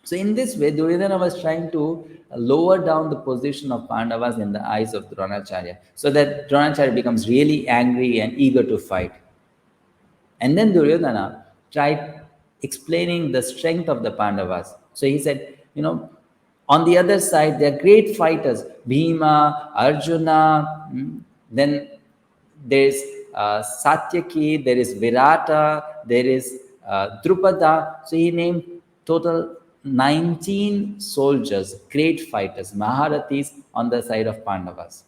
So in this way, Duryodhana was trying to lower down the position of Pandavas in the eyes of Dronacharya, so that Dronacharya becomes really angry and eager to fight. And then Duryodhana tried explaining the strength of the Pandavas. So he said, on the other side, they are great fighters. Bhima, Arjuna, then there is Satyaki, there is Virata, there is Drupada. So he named total 19 soldiers, great fighters, Maharathis on the side of Pandavas.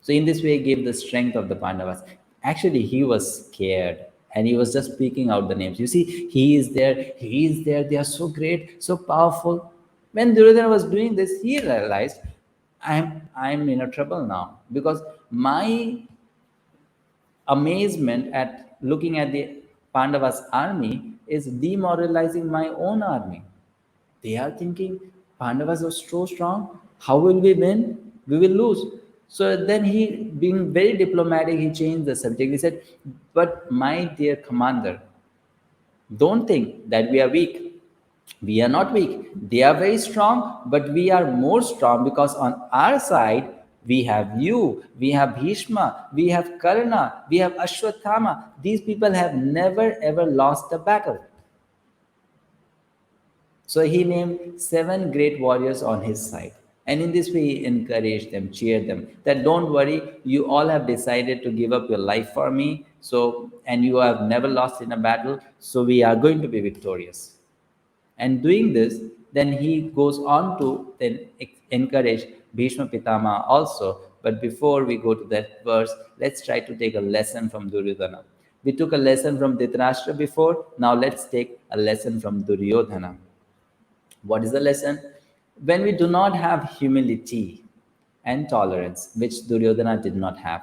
So in this way, he gave the strength of the Pandavas. Actually, he was scared and he was just speaking out the names. You see, he is there, they are so great, so powerful. When Duryodhana was doing this, he realized, I'm in a trouble now, because my amazement at looking at the Pandavas army is demoralizing my own army. They are thinking Pandavas are so strong. How will we win? We will lose. So then he, being very diplomatic, he changed the subject. He said, "But my dear commander, don't think that we are weak. We are not weak. They are very strong, but we are more strong because on our side, we have you, we have Bhishma, we have Karna, we have Ashwathama. These people have never ever lost a battle." So he named 7 great warriors on his side. And in this way, he encouraged them, cheered them, that don't worry, you all have decided to give up your life for me. So, and you have never lost in a battle. So we are going to be victorious. And doing this, then he goes on to then encourage Bhishma Pitama also. But before we go to that verse, let's try to take a lesson from Duryodhana. We took a lesson from Dhritarashtra before. Now let's take a lesson from Duryodhana. What is the lesson? When we do not have humility and tolerance, which Duryodhana did not have,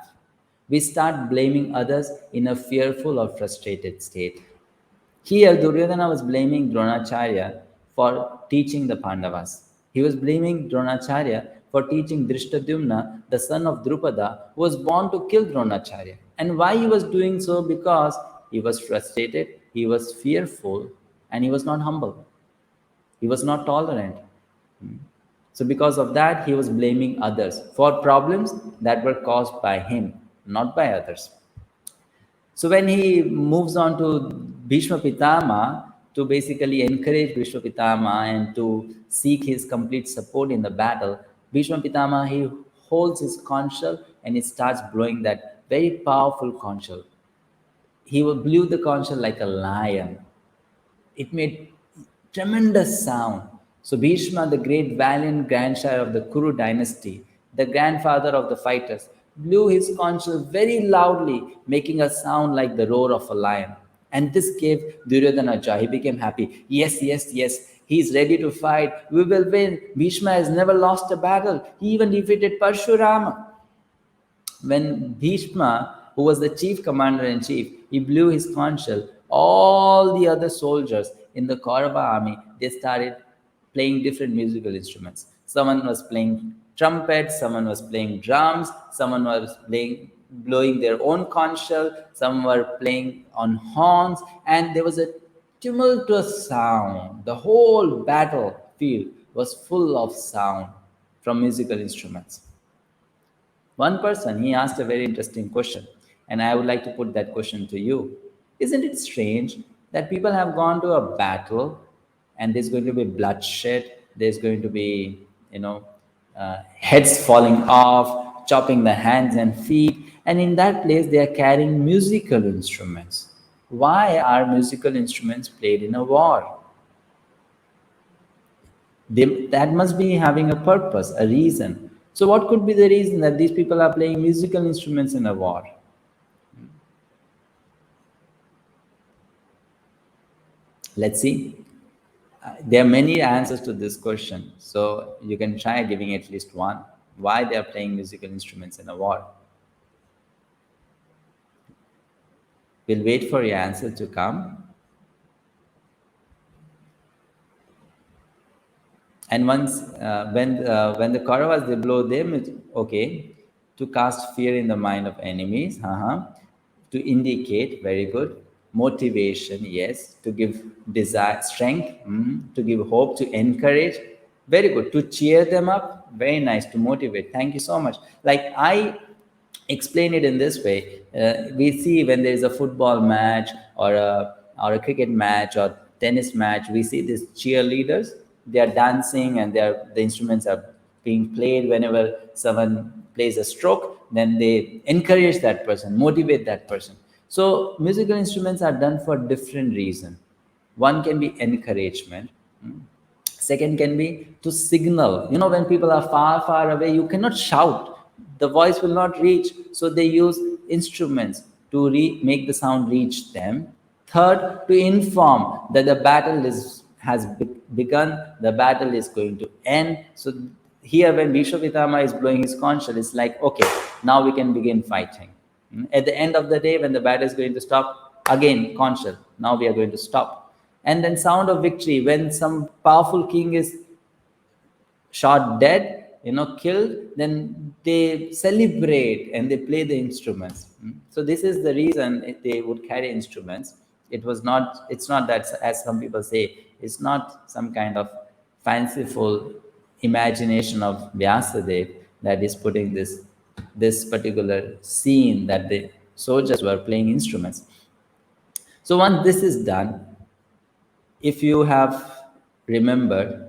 we start blaming others in a fearful or frustrated state. Here, Duryodhana was blaming Dronacharya for teaching the Pandavas. He was blaming Dronacharya for teaching Drishtadyumna, the son of Drupada, who was born to kill Dronacharya. And why he was doing so? Because he was frustrated, he was fearful, and he was not humble. He was not tolerant. So because of that, he was blaming others for problems that were caused by him, not by others. So when he moves on to Bhishma Pitama to basically encourage Bhishma Pitama and to seek his complete support in the battle, Bhishma Pitama, he holds his conch shell and he starts blowing that very powerful conch shell. He blew the conch shell like a lion. It made tremendous sound. So Bhishma, the great valiant grandsire of the Kuru dynasty, the grandfather of the fighters, blew his conch shell very loudly, making a sound like the roar of a lion. And this gave Duryodhana joy. He became happy. Yes, yes, yes. He is ready to fight. We will win. Bhishma has never lost a battle. He even defeated Parshurama. When Bhishma, who was the chief commander-in-chief, he blew his conch shell, all the other soldiers in the Kaurava army, they started playing different musical instruments. Someone was playing trumpet, someone was playing drums, someone was blowing their own conch shell, some were playing on horns, and there was a tumultuous sound. The whole battlefield was full of sound from musical instruments. One person, he asked a very interesting question, and I would like to put that question to you. Isn't it strange that people have gone to a battle and there's going to be bloodshed, there's going to be, heads falling off, chopping the hands and feet, and in that place they are carrying musical instruments. Why are musical instruments played in a war? That must be having a purpose, a reason. So what could be the reason that these people are playing musical instruments in a war? Let's see. There are many answers to this question. So you can try giving at least one. Why they are playing musical instruments in a war? We'll wait for your answer to come. And once, when the Kauravas, they blow them, okay, to cast fear in the mind of enemies, to indicate, very good, motivation, yes, to give desire, strength, to give hope, to encourage, very good, to cheer them up, very nice, to motivate. Thank you so much. Like I explain it in this way. We see when there is a football match or a cricket match or tennis match, we see these cheerleaders. They are dancing and the instruments are being played. Whenever someone plays a stroke, then they encourage that person, motivate that person. So musical instruments are done for different reasons. One can be encouragement. Second can be to signal. When people are far, far away, you cannot shout. The voice will not reach. So they use instruments to make the sound reach them. Third, to inform that the battle has begun, the battle is going to end. So here when 𝗵𝗵𝗵𝗲 is blowing his conch shell, it's like, okay, now we can begin fighting. At the end of the day, when the battle is going to stop, again, conch shell, now we are going to stop. And then sound of victory, when some powerful king is shot dead, killed, then they celebrate and they play the instruments. So this is the reason they would carry instruments. It's not that, as some people say, it's not some kind of fanciful imagination of 𝗬𝗏𝗍 that is putting this particular scene that the soldiers were playing instruments. So once this is done, if you have remembered,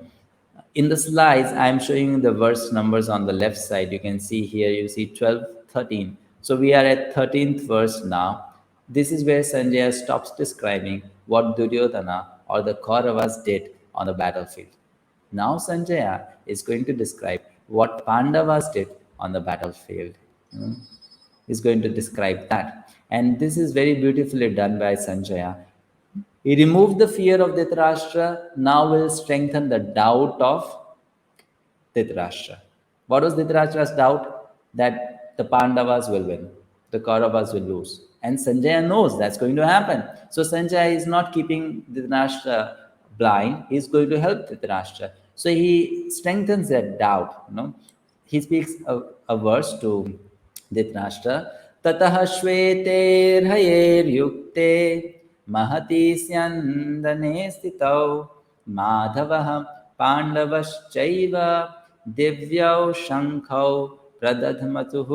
in the slides, I'm showing you the verse numbers on the left side. You can see here, you see 12, 13. So we are at 13th verse now. This is where Sanjaya stops describing what Duryodhana or the Kauravas did on the battlefield. Now Sanjaya is going to describe what Pandavas did on the battlefield. He's going to describe that. And this is very beautifully done by Sanjaya. He removed the fear of Dhritarashtra, now will strengthen the doubt of Dhritarashtra. What was Dhritarashtra's doubt? That the Pandavas will win, the Kauravas will lose. And Sanjaya knows that's going to happen. So Sanjaya is not keeping Dhritarashtra blind, he's going to help Dhritarashtra. So he strengthens that doubt. He speaks a verse to Dhritarashtra. Tatah 𝗬𝗏𝗍𝗶 महति स्यन्दने स्थितौ माधवः पाण्डवश्चैव दिव्यौ शङ्खौ प्रदध्मतुः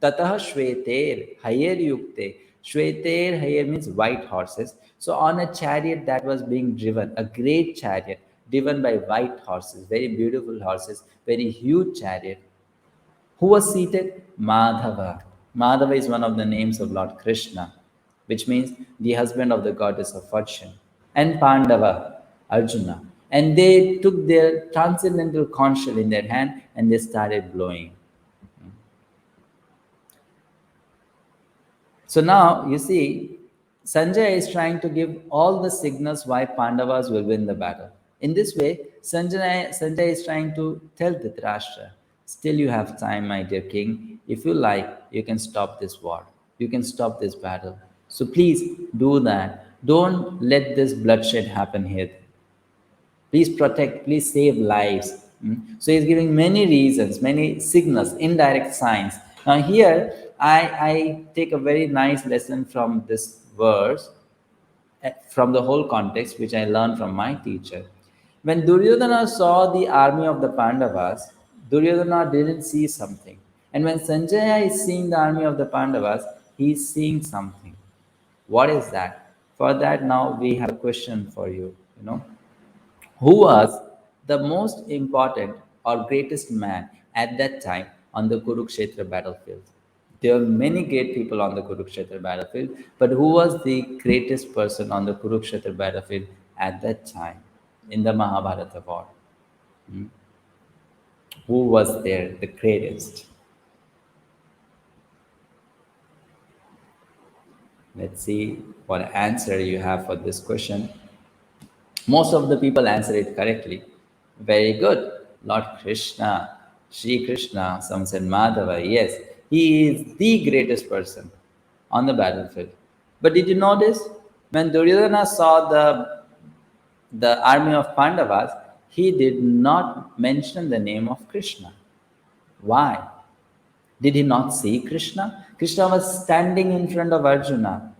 ततः 𝗬𝗏𝗍𝗶. 𝗬𝗏𝗍𝗶 means white horses. So on a chariot that was being driven, a great chariot driven by white horses, very beautiful horses, very huge chariot. Who was seated? Madhava. Madhava is one of the names of Lord Krishna, which means the husband of the goddess of fortune. And Pandava, Arjuna. And they took their transcendental conch shell in their hand and they started blowing. So now, you see, Sanjaya is trying to give all the signals why Pandavas will win the battle. In this way, Sanjaya is trying to tell Dhritarashtra, still you have time, my dear king. If you like, you can stop this war. You can stop this battle. So please do that. Don't let this bloodshed happen here. Please protect, please save lives. So he's giving many reasons, many signals, indirect signs. Now here, I take a very nice lesson from this verse, from the whole context, which I learned from my teacher. When Duryodhana saw the army of the Pandavas, Duryodhana didn't see something. And when Sanjaya is seeing the army of the Pandavas, he is seeing something. What is that? For that, now we have a question for you. Who was the most important or greatest man at that time on the Kurukshetra battlefield? There were many great people on the Kurukshetra battlefield, but who was the greatest person on the Kurukshetra battlefield at that time in the Mahabharata war? Who was there the greatest? Let's see what answer you have for this question. Most of the people answer it correctly. Very good. Lord Krishna, Sri Krishna, some said Madhava. Yes, he is the greatest person on the battlefield. But did you notice when Duryodhana saw the army of Pandavas, he did not mention the name of Krishna. Why? Did he not see Krishna? Krishna was standing in front of Arjuna.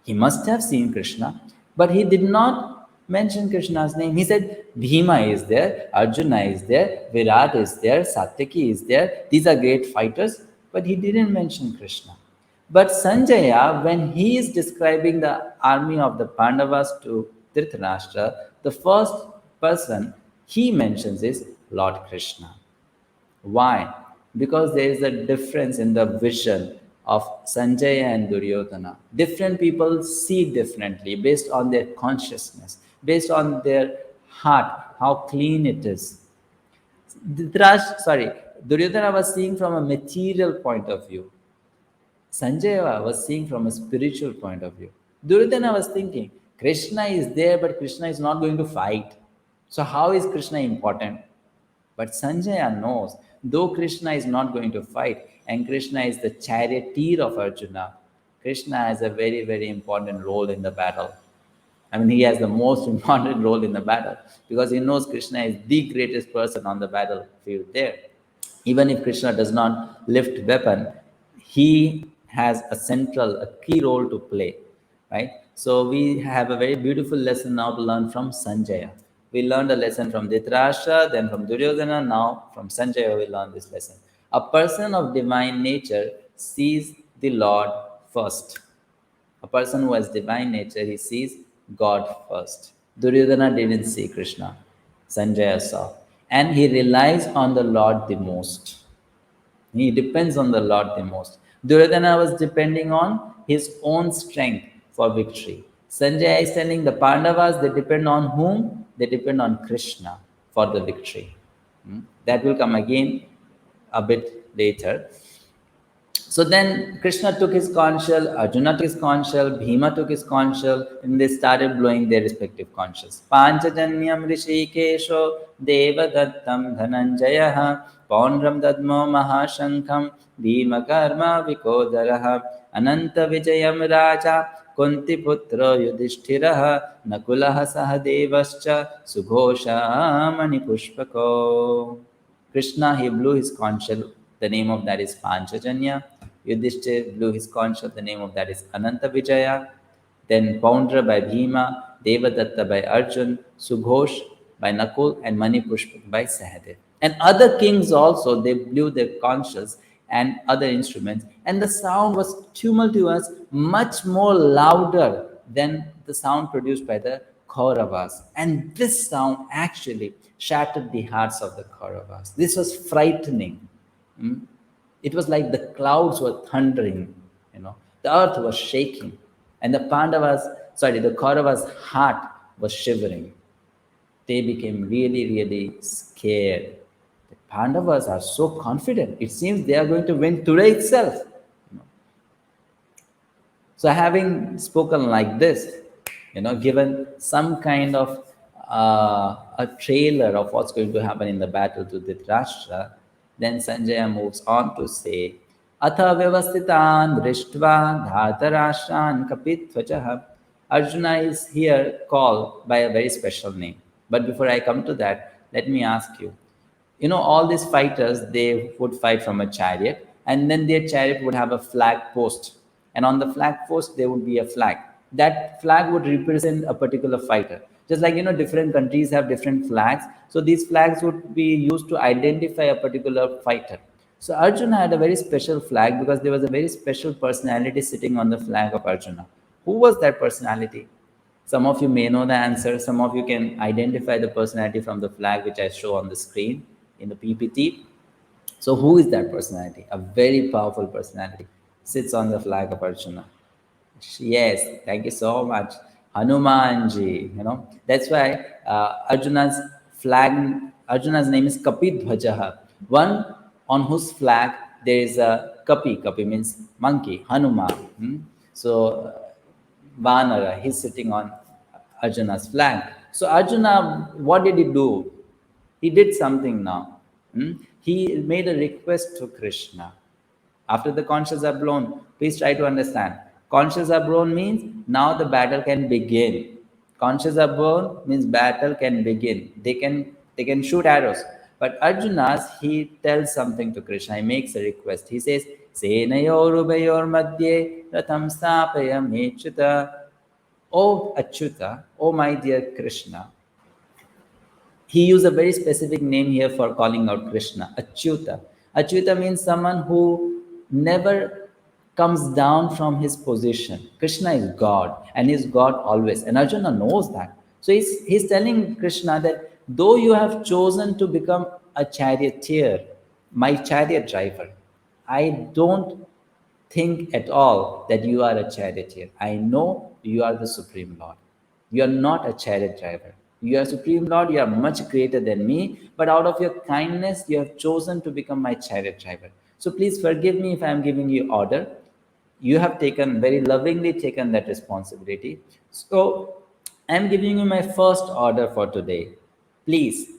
He must have seen Krishna, but he did not mention Krishna's name. He said, Bhima is there, Arjuna is there, Virat is there, Satyaki is there. These are great fighters, but he didn't mention Krishna. But Sanjaya, when he is describing the army of the Pandavas to Dhritarashtra, the first person he mentions is Lord Krishna. Why? Because there is a difference in the vision of Sanjaya and Duryodhana. Duryodhana people see differently based on their consciousness, based on their heart, how clean it is. Duryodhana was seeing from a material point of view. Sanjaya was seeing from a spiritual point of view. Duryodhana was thinking, Krishna is there, but Krishna is not going to fight. So how is Krishna important? But Sanjaya knows, though Krishna is not going to fight, and Krishna is the charioteer of Arjuna, Krishna has a very, very important role in the battle. I mean, he has the most important role in the battle because he knows Krishna is the greatest person on the battlefield there. Even if Krishna does not lift weapon, he has a central, a key role to play, right? So we have a very beautiful lesson now to learn from Sanjaya. We learned a lesson from Dhritarashtra, then from Duryodhana, now from Sanjaya we learn this lesson. A person of divine nature sees the Lord first. A person who has divine nature, he sees God first. Duryodhana didn't see Krishna. Sanjaya saw. And he relies on the Lord the most. He depends on the Lord the most. Duryodhana was depending on his own strength for victory. Sanjaya is telling the Pandavas they depend on whom? They depend on Krishna for the victory. That will come again a bit later. So then Krishna took his conch shell, Arjuna took his conch shell, Bhima took his conch shell, and they started blowing their respective conch shells. Panchajanyam ऋषिकेशो देवदत्तं धनञ्जयः पौण्ड्रं दद्मो महाशङ्खं भीमकर्माविकोदरः अनन्तविजयं राजा कुन्तिपुत्रो युधिष्ठिरः नकुलः सहदेवश्च सुघोषमणिपुष्पको. Krishna, he blew his conch shell, the name of that is Panchajanya. Yudhishthir blew his conch shell, the name of that is Ananta Vijaya. Then Poundra by Bhima, Devadatta by Arjun, Sughosh by Nakul, and Manipushpa by Sahadev. And other kings also, they blew their conch shells and other instruments. And the sound was tumultuous, much more louder than the sound produced by the Kauravas. And this sound actually shattered the hearts of the Kauravas. This was frightening. It was like the clouds were thundering, the earth was shaking, and the Kauravas' heart was shivering. They became really, really scared. The Pandavas are so confident. It seems they are going to win today itself. So having spoken like this, given some kind of a trailer of what's going to happen in the battle to Dhritarashtra, then Sanjaya moves on to say, 𝗍𝗶𝗃 दृष्ट्वा धातराष्ट्रान् कपिध्वजः. Arjuna is here called by a very special name. But before I come to that, let me ask you, all these fighters, they would fight from a chariot, and then their chariot would have a flag post. And on the flag post, there would be a flag. That flag would represent a particular fighter. Just like, different countries have different flags. So these flags would be used to identify a particular fighter. So Arjuna had a very special flag because there was a very special personality sitting on the flag of Arjuna. Who was that personality? Some of you may know the answer. Some of you can identify the personality from the flag which I show on the screen in the PPT. So who is that personality? A very powerful personality sits on the flag of Arjuna. Yes, thank you so much. Hanumanji, That's why Arjuna's name is 𝗃𝗵𝗁𝗃, one on whose flag there is a 𝗃𝗵. 𝗃𝗵 means monkey, Hanuman. So Vanara, he's sitting on Arjuna's flag. So Arjuna, what did he do? He did something now. He made a request to Krishna. After the conch shells are blown, please try to understand. Conch shells are blown means now the battle can begin. Conch shells are blown means battle can begin. They can shoot arrows. But Arjuna's, he tells something to Krishna. He makes a request. He says, Senayorubayor madhye ratham స్థాపयामि च्युत. Oh Achyuta, oh my dear Krishna. He used a very specific name here for calling out Krishna, Achyuta. Achyuta means someone who never comes down from his position. Krishna is God, and he is God always. And Arjuna knows that. So he's telling Krishna that though you have chosen to become a charioteer, my chariot driver, I don't think at all that you are a charioteer. I know you are the Supreme Lord. You are not a chariot driver. You are Supreme Lord, you are much greater than me, but out of your kindness, you have chosen to become my chariot driver. So please forgive me if I am giving you order. you have taken, very lovingly taken that responsibility. So I'm giving you my first order for today. Please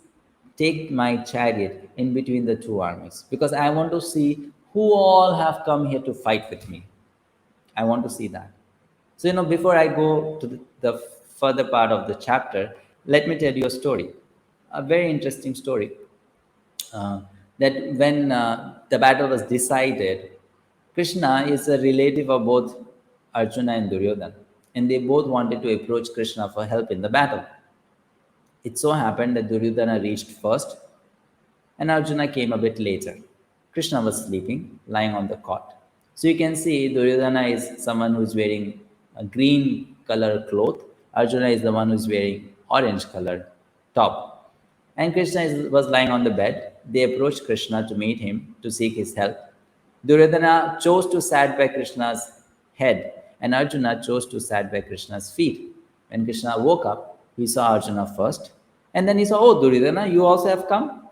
take my chariot in between the two armies, because I want to see who all have come here to fight with me. I want to see that. So, before I go to the further part of the chapter, let me tell you a story, a very interesting story. That when the battle was decided, Krishna is a relative of both Arjuna and Duryodhana, and they both wanted to approach Krishna for help in the battle. It so happened that Duryodhana reached first, and Arjuna came a bit later. Krishna was sleeping, lying on the cot. So you can see Duryodhana is someone who is wearing a green color cloth. Arjuna is the one who is wearing orange color top. And Krishna was lying on the bed. They approached Krishna to meet him, to seek his help. Duryodhana chose to sat by Krishna's head, and Arjuna chose to sat by Krishna's feet. When Krishna woke up, he saw Arjuna first, and then he saw, oh, Duryodhana, you also have come?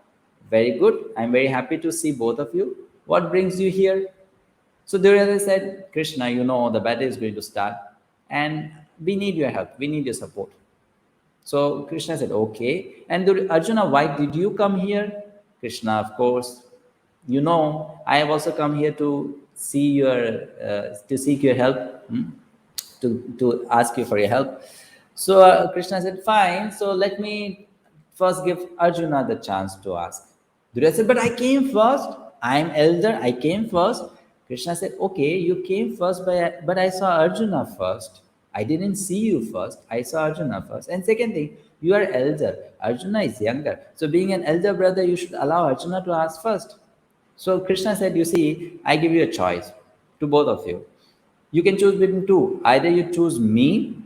Very good. I'm very happy to see both of you. What brings you here? So Duryodhana said, Krishna, the battle is going to start, and we need your help. We need your support. So Krishna said, okay. And Arjuna, why did you come here? Krishna, of course, I have also come here to see to seek your help, to ask you for your help. So Krishna said, fine. So let me first give Arjuna the chance to ask. Duryodhana said, but I came first. I am elder. I came first. Krishna said, okay, you came first, but I saw Arjuna first. I didn't see you first. I saw Arjuna first. And second thing, you are elder. Arjuna is younger. So being an elder brother, you should allow Arjuna to ask first. So Krishna said, you see, I give you a choice to both of you. You can choose between two. Either you choose me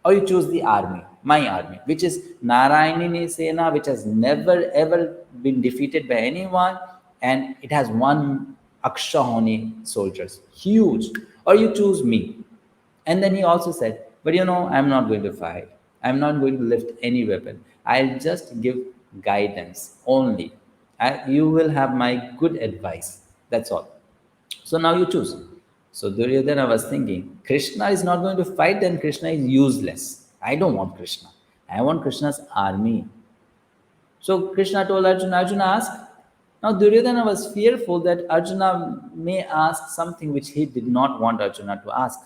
or you choose the army, my army, which is Narayani Sena, which has never ever been defeated by anyone. And it has one 𝗟𝗏𝗿𝗀 soldiers, huge. Or you choose me. And then he also said, but I'm not going to fight. I'm not going to lift any weapon. I'll just give guidance only. You will have my good advice. That's all. So now you choose. So Duryodhana was thinking, Krishna is not going to fight, then Krishna is useless. I don't want Krishna. I want Krishna's army. So Krishna told Arjuna, Arjuna, ask. Now Duryodhana was fearful that Arjuna may ask something which he did not want Arjuna to ask.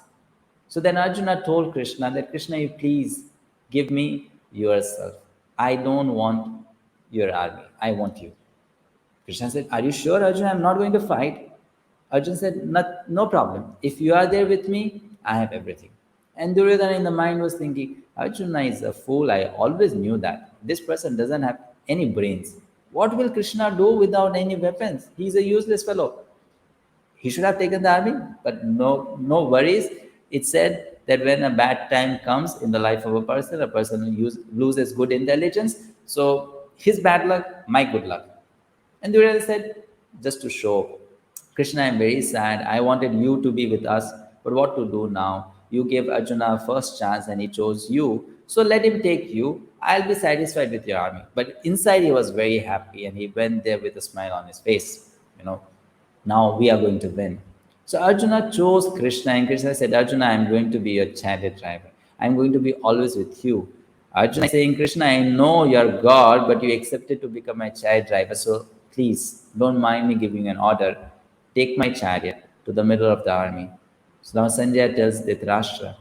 So then Arjuna told Krishna that, Krishna, you please give me yourself. I don't want your army. I want you. Krishna said, are you sure, Arjuna? I'm not going to fight. Arjuna said, no problem. If you are there with me, I have everything. And Duryodhana in the mind was thinking, Arjuna is a fool. I always knew that. This person doesn't have any brains. What will Krishna do without any weapons? He's a useless fellow. He should have taken the army, but no worries. It said that when a bad time comes in the life of a person loses good intelligence. So his bad luck, my good luck. And Duryodhana said, just to show, Krishna, I'm very sad. I wanted you to be with us, but what to do now? You gave Arjuna a first chance and he chose you. So let him take you. I'll be satisfied with your army. But inside he was very happy and he went there with a smile on his face. Now we are going to win. So Arjuna chose Krishna, and Krishna said, Arjuna, I'm going to be your chariot driver. I'm going to be always with you. Arjuna is saying, Krishna, I know you're God, but you accepted to become my chariot driver. So please don't mind me giving you an order. Take my chariot to the middle of the army. So now Sanjay tells Dhritarashtra,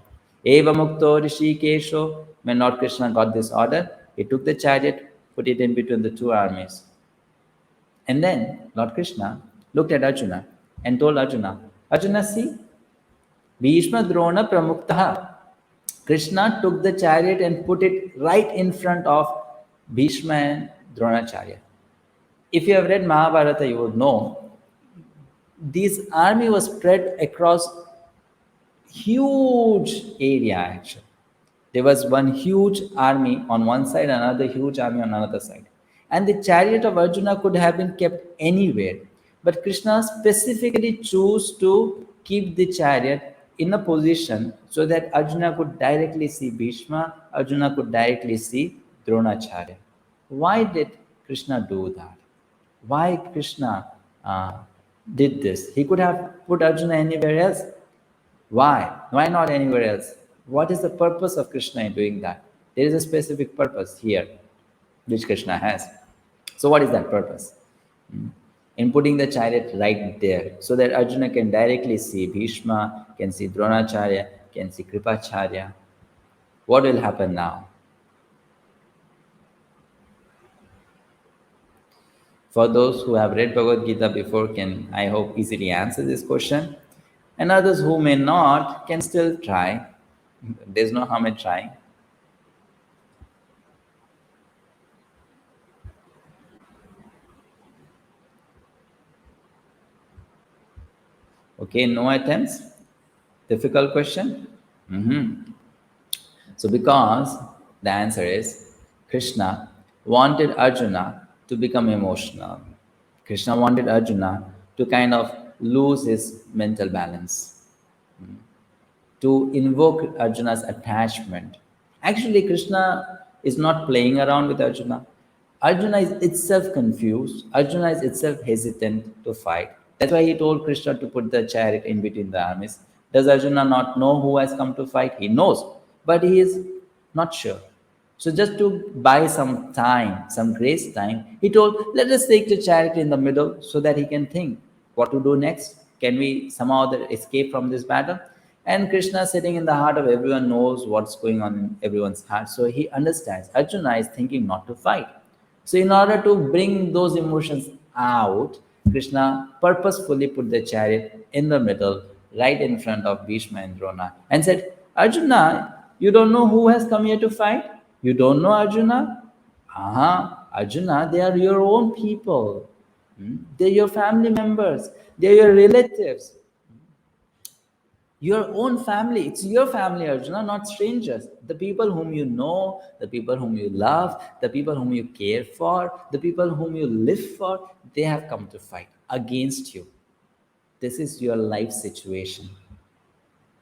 𝗍𝗵𝗶𝗍𝗂𝗍 𝗪𝗍. When Lord Krishna got this order, he took the chariot, put it in between the two armies. And then Lord Krishna looked at Arjuna and told Arjuna, Arjuna, see, Bhishma Drona Pramuktah. Krishna took the chariot and put it right in front of Bhishma and Dronacharya. If you have read Mahabharata, you would know this army was spread across huge area actually. There was one huge army on one side, another huge army on another side. And the chariot of Arjuna could have been kept anywhere. But Krishna specifically chose to keep the chariot in a position so that Arjuna could directly see Bhishma, Arjuna could directly see Dronacharya. Why did Krishna do that? Why Krishna did this? He could have put Arjuna anywhere else. Why? Why not anywhere else? What is the purpose of Krishna in doing that? There is a specific purpose here which Krishna has. So what is that purpose? In putting the chariot right there, so that Arjuna can directly see Bhishma, can see Dronacharya, can see Kripacharya. What will happen now? For those who have read Bhagavad Gita before can, I hope, easily answer this question. And others who may not can still try. There's no harm in trying. Okay, no attempts? Difficult question? So because the answer is Krishna wanted Arjuna to become emotional. Krishna wanted Arjuna to kind of lose his mental balance, to invoke Arjuna's attachment. Actually, Krishna is not playing around with Arjuna. Arjuna is itself confused. Arjuna is itself hesitant to fight. That's why he told Krishna to put the chariot in between the armies. Does Arjuna not know who has come to fight? He knows, but he is not sure. So just to buy some time, some grace time, he told, let us take the chariot in the middle so that he can think what to do next. Can we somehow escape from this battle? And Krishna sitting in the heart of everyone knows what's going on in everyone's heart. So he understands Arjuna is thinking not to fight. So in order to bring those emotions out, Krishna purposefully put the chariot in the middle, right in front of Bhishma and Drona, and said, Arjuna, you don't know who has come here to fight? You don't know Arjuna? Arjuna, they are your own people. They're your family members. They're your relatives. Your own family. It's your family, Arjuna, not strangers. The people whom you know, the people whom you love, the people whom you care for, the people whom you live for, they have come to fight against you. This is your life situation.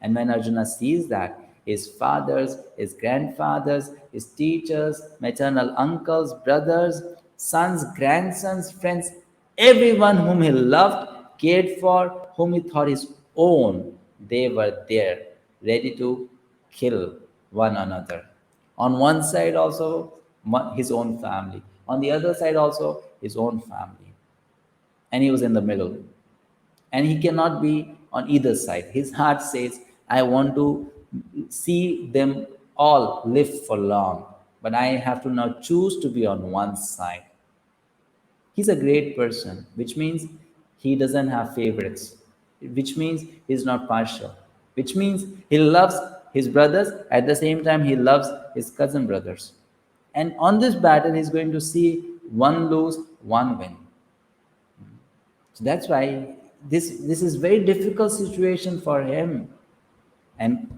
And when Arjuna sees that, his fathers, his grandfathers, his teachers, maternal uncles, brothers, sons, grandsons, friends, everyone whom he loved, cared for, whom he thought his own, they were there, ready to kill one another. On one side also, his own family. On the other side also, his own family. And he was in the middle. And he cannot be on either side. His heart says, I want to see them all live for long, but I have to now choose to be on one side. He's a great person, which means he doesn't have favorites, which means he's not partial, which means he loves his brothers, at the same time he loves his cousin brothers. And on this battle, he's going to see one lose, one win. So that's why this is very difficult situation for him. And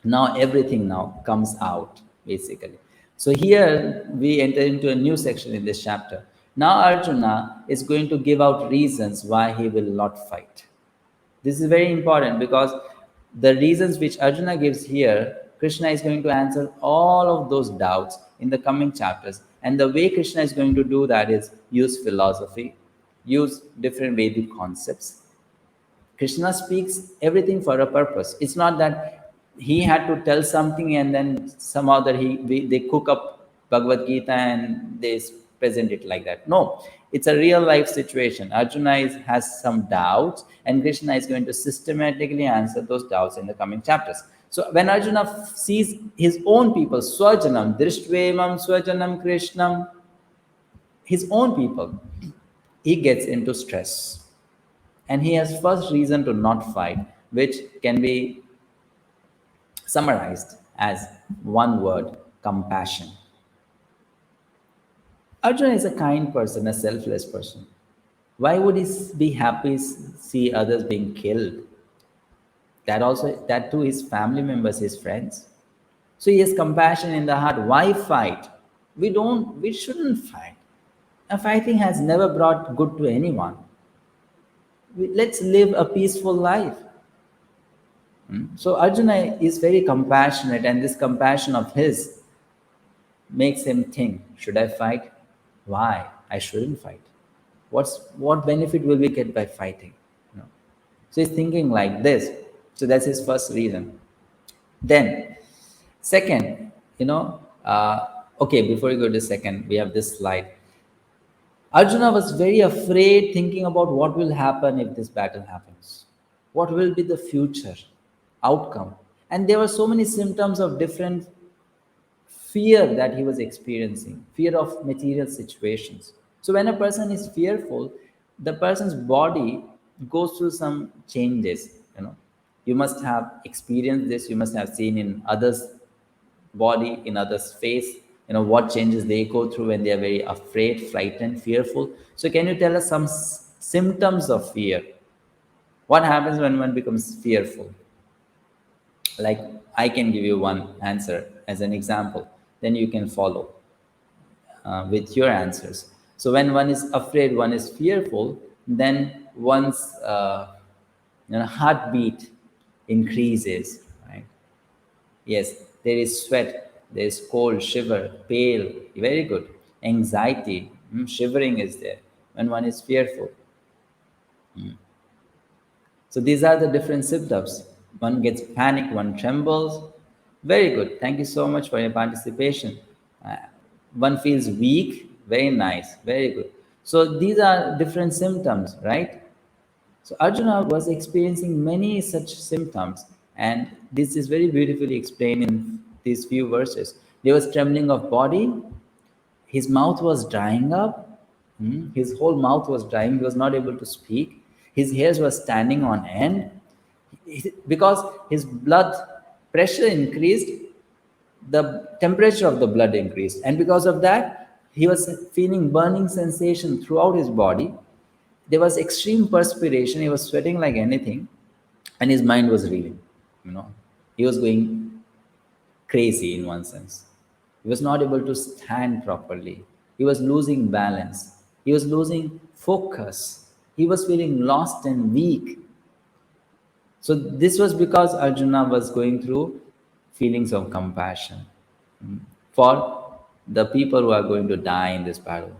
now everything now comes out, basically. So here we enter into a new section in this chapter. Now Arjuna is going to give out reasons why he will not fight. This is very important because the reasons which Arjuna gives here, Krishna is going to answer all of those doubts in the coming chapters. And the way Krishna is going to do that is use philosophy, use different Vedic concepts. Krishna speaks everything for a purpose. It's not that he had to tell something and then somehow that they cook up Bhagavad-Gita and they present it like that. No, it's a real life situation. Arjuna has some doubts and Krishna is going to systematically answer those doubts in the coming chapters. So when Arjuna sees his own people, Swajanam, Drishtvevam Swajanam Krishnam, his own people, he gets into stress. And he has first reason to not fight, which can be summarized as one word, compassion. Arjuna is a kind person, a selfless person. Why would he be happy see others being killed? That too his family members, his friends. So he has compassion in the heart. Why fight? We shouldn't fight. And fighting has never brought good to anyone. Let's live a peaceful life. So Arjuna is very compassionate, and this compassion of his makes him think, should I fight? Why? I shouldn't fight. What benefit will we get by fighting? So he's thinking like this. So that's his first reason. Then, second, okay, before we go to second, we have this slide. Arjuna was very afraid, thinking about what will happen if this battle happens. What will be the future outcome? And there were so many symptoms of different fear that he was experiencing, fear of material situations. So when a person is fearful, the person's body goes through some changes. You must have experienced this, you must have seen in others' body, in others' face, what changes they go through when they are very afraid, frightened, fearful. So can you tell us some symptoms of fear? What happens when one becomes fearful? Like, I can give you one answer as an example, then you can follow with your answers. So when one is afraid, one is fearful, then one's heartbeat increases, right? Yes, there is sweat, there is cold, shiver, pale, very good. Anxiety, shivering is there when one is fearful. So these are the different symptoms. One gets panic, one trembles. Very good. Thank you so much for your participation. One feels weak. Very nice. Very good. So these are different symptoms, right? So Arjuna was experiencing many such symptoms, and this is very beautifully explained in these few verses. There was trembling of body. His mouth was drying up. His whole mouth was drying. He was not able to speak. His hairs were standing on end. Because his blood pressure increased, the temperature of the blood increased. And because of that, he was feeling burning sensation throughout his body. There was extreme perspiration. He was sweating like anything. And his mind was reeling. He was going crazy in one sense. He was not able to stand properly. He was losing balance. He was losing focus. He was feeling lost and weak. So this was because Arjuna was going through feelings of compassion for the people who are going to die in this battle.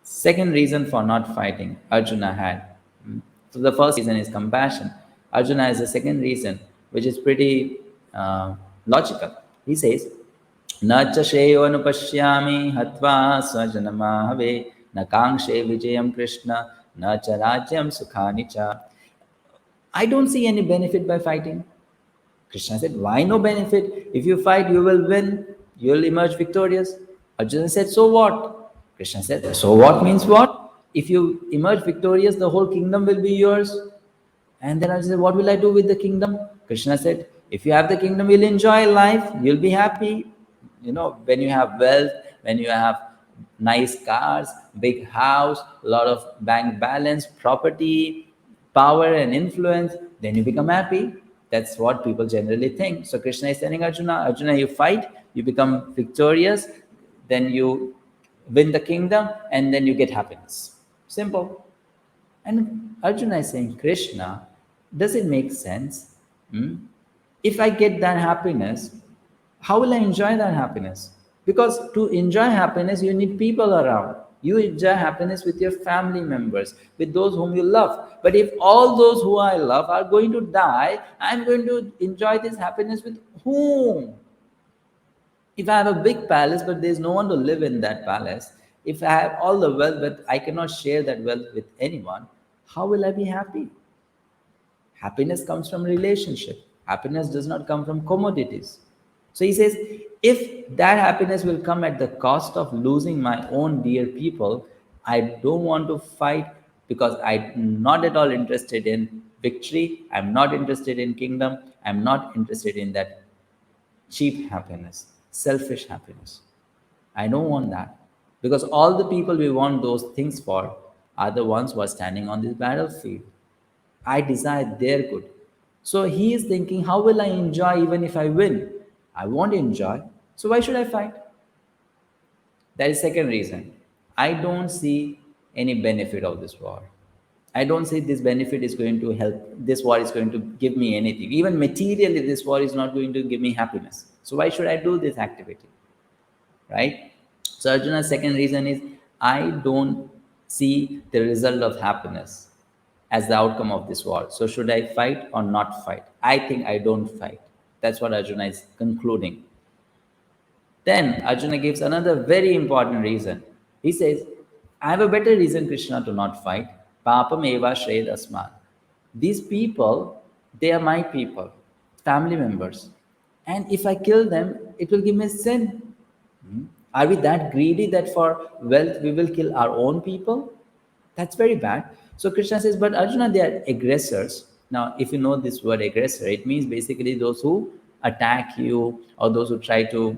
Second reason for not fighting Arjuna had. So the first reason is compassion. Arjuna has a second reason, which is pretty logical. He says, 𝗟𝗶𝗂𝗀𝗶 𝗧𝗏 𝗠𝗟𝗲𝗄 न काङ्क्षे विजयं कृष्ण न च राज्यं सुखानि च. I don't see any benefit by fighting. Krishna said, why no benefit? If you fight, you will win. You will emerge victorious. Arjuna said, so what? Krishna said, so what means what? If you emerge victorious, the whole kingdom will be yours. And then Arjuna said, what will I do with the kingdom? Krishna said, if you have the kingdom, you'll enjoy life. You'll be happy. When you have wealth, when you have nice cars, big house, a lot of bank balance, property, power and influence, then you become happy. That's what people generally think. So Krishna is telling Arjuna, you fight, you become victorious, then you win the kingdom, and then you get happiness. Simple. And Arjuna is saying, Krishna, does it make sense? If I get that happiness, how will I enjoy that happiness? Because to enjoy happiness, you need people around. You enjoy happiness with your family members, with those whom you love. But if all those who I love are going to die, I'm going to enjoy this happiness with whom? If I have a big palace, but there's no one to live in that palace, if I have all the wealth, but I cannot share that wealth with anyone, how will I be happy? Happiness comes from relationship. Happiness does not come from commodities. So he says, if that happiness will come at the cost of losing my own dear people, I don't want to fight, because I'm not at all interested in victory. I'm not interested in kingdom. I'm not interested in that cheap happiness, selfish happiness. I don't want that, because all the people we want those things for are the ones who are standing on this battlefield. I desire their good. So he is thinking, how will I enjoy even if I win? I won't enjoy. So why should I fight? That is second reason. I don't see any benefit of this war. I don't see this benefit is going to help. This war is going to give me anything. Even materially, this war is not going to give me happiness. So why should I do this activity? Right? So Arjuna's second reason is, I don't see the result of happiness. as the outcome of this war. So should I fight or not fight? I think I don't fight. That's what Arjuna is concluding. Then Arjuna gives another very important reason. He says, I have a better reason, Krishna, to not fight. �ស៊𝗵𝗿𝗂𝗃 𝗟𝗲𝗃. These people, they are my people, family members. And if I kill them, it will give me sin. Are we that greedy that for wealth we will kill our own people? That's very bad. So Krishna says, but Arjuna, they are aggressors. Now, if you know this word aggressor, it means basically those who attack you or those who try to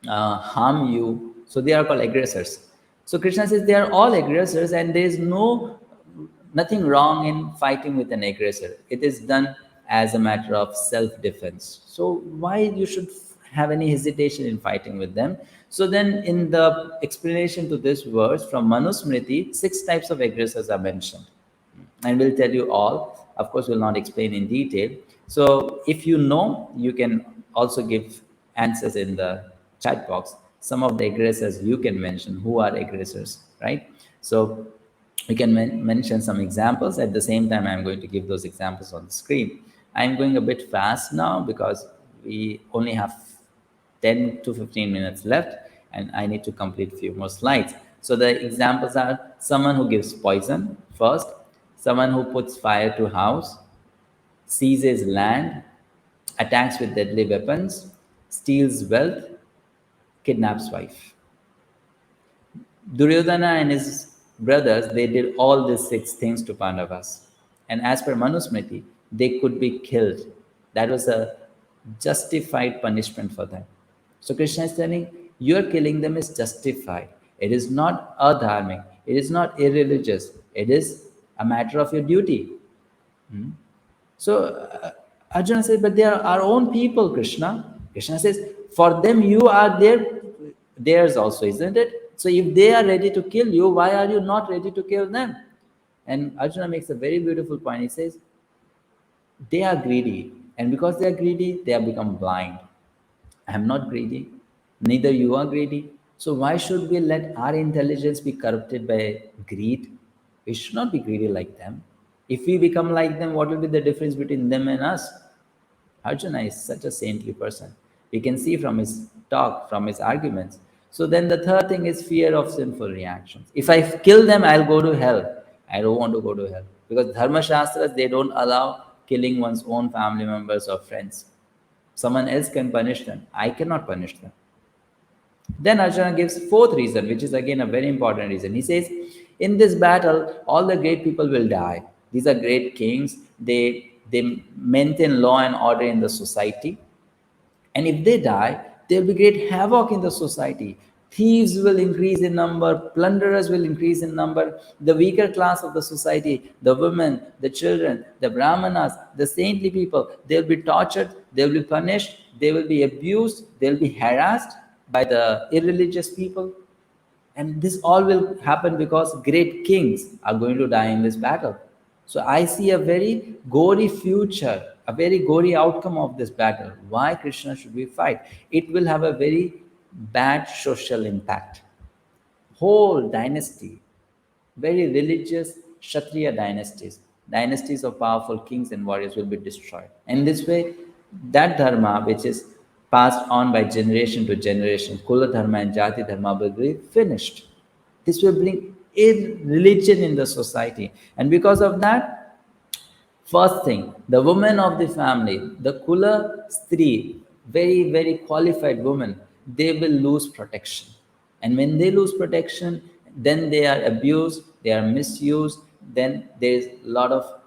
harm you. So they are called aggressors. So Krishna says they are all aggressors, and there is nothing wrong in fighting with an aggressor. It is done as a matter of self-defense. So why you should have any hesitation in fighting with them? So then in the explanation to this verse from Manusmriti, 6 types of aggressors are mentioned. And we'll tell you all. Of course, we'll not explain in detail. So if you know, you can also give answers in the chat box. Some of the aggressors you can mention, who are aggressors, right? So we can mention some examples. At the same time, I'm going to give those examples on the screen. I'm going a bit fast now because we only have 10 to 15 minutes left, and I need to complete a few more slides. So the examples are someone who gives poison first, someone who puts fire to house, seizes land, attacks with deadly weapons, steals wealth, kidnaps wife. Duryodhana and his brothers, they did all these 6 things to Pandavas. And as per Manusmriti, they could be killed. That was a justified punishment for them. So Krishna is telling, your killing them is justified. It is not adharmic. It is not irreligious. It is a matter of your duty. So Arjuna says, but they are our own people, Krishna. Krishna says, for them you are theirs also, isn't it? So if they are ready to kill you, why are you not ready to kill them? And Arjuna makes a very beautiful point. He says, they are greedy. And because they are greedy, they have become blind. I am not greedy. Neither you are greedy. So why should we let our intelligence be corrupted by greed? We should not be greedy like them. If we become like them, what will be the difference between them and us? Arjuna is such a saintly person. We can see from his talk, from his arguments. So then the third thing is fear of sinful reactions. If I kill them, I'll go to hell. I don't want to go to hell. Because Dharma Shastras, they don't allow killing one's own family members or friends. Someone else can punish them. I cannot punish them. Then Arjuna gives 4th reason, which is again a very important reason. He says, in this battle, all the great people will die. These are great kings. They maintain law and order in the society. And if they die, there will be great havoc in the society. Thieves will increase in number, plunderers will increase in number, the weaker class of the society, the women, the children, the brahmanas, the saintly people, they will be tortured, they will be punished, they will be abused, they will be harassed by the irreligious people. And this all will happen because great kings are going to die in this battle. So I see a very gory future, a very gory outcome of this battle. Why Krishna should we fight? It will have a very bad social impact. Whole dynasty, very religious Kshatriya dynasties of powerful kings and warriors will be destroyed. And this way, that dharma which is passed on by generation to generation, Kula dharma and Jati dharma will be finished. This will bring irreligion in the society. And because of that, first thing, the women of the family, the Kula Stri, very, very qualified women, they will lose protection. And when they lose protection, then they are abused, they are misused, then there is a lot of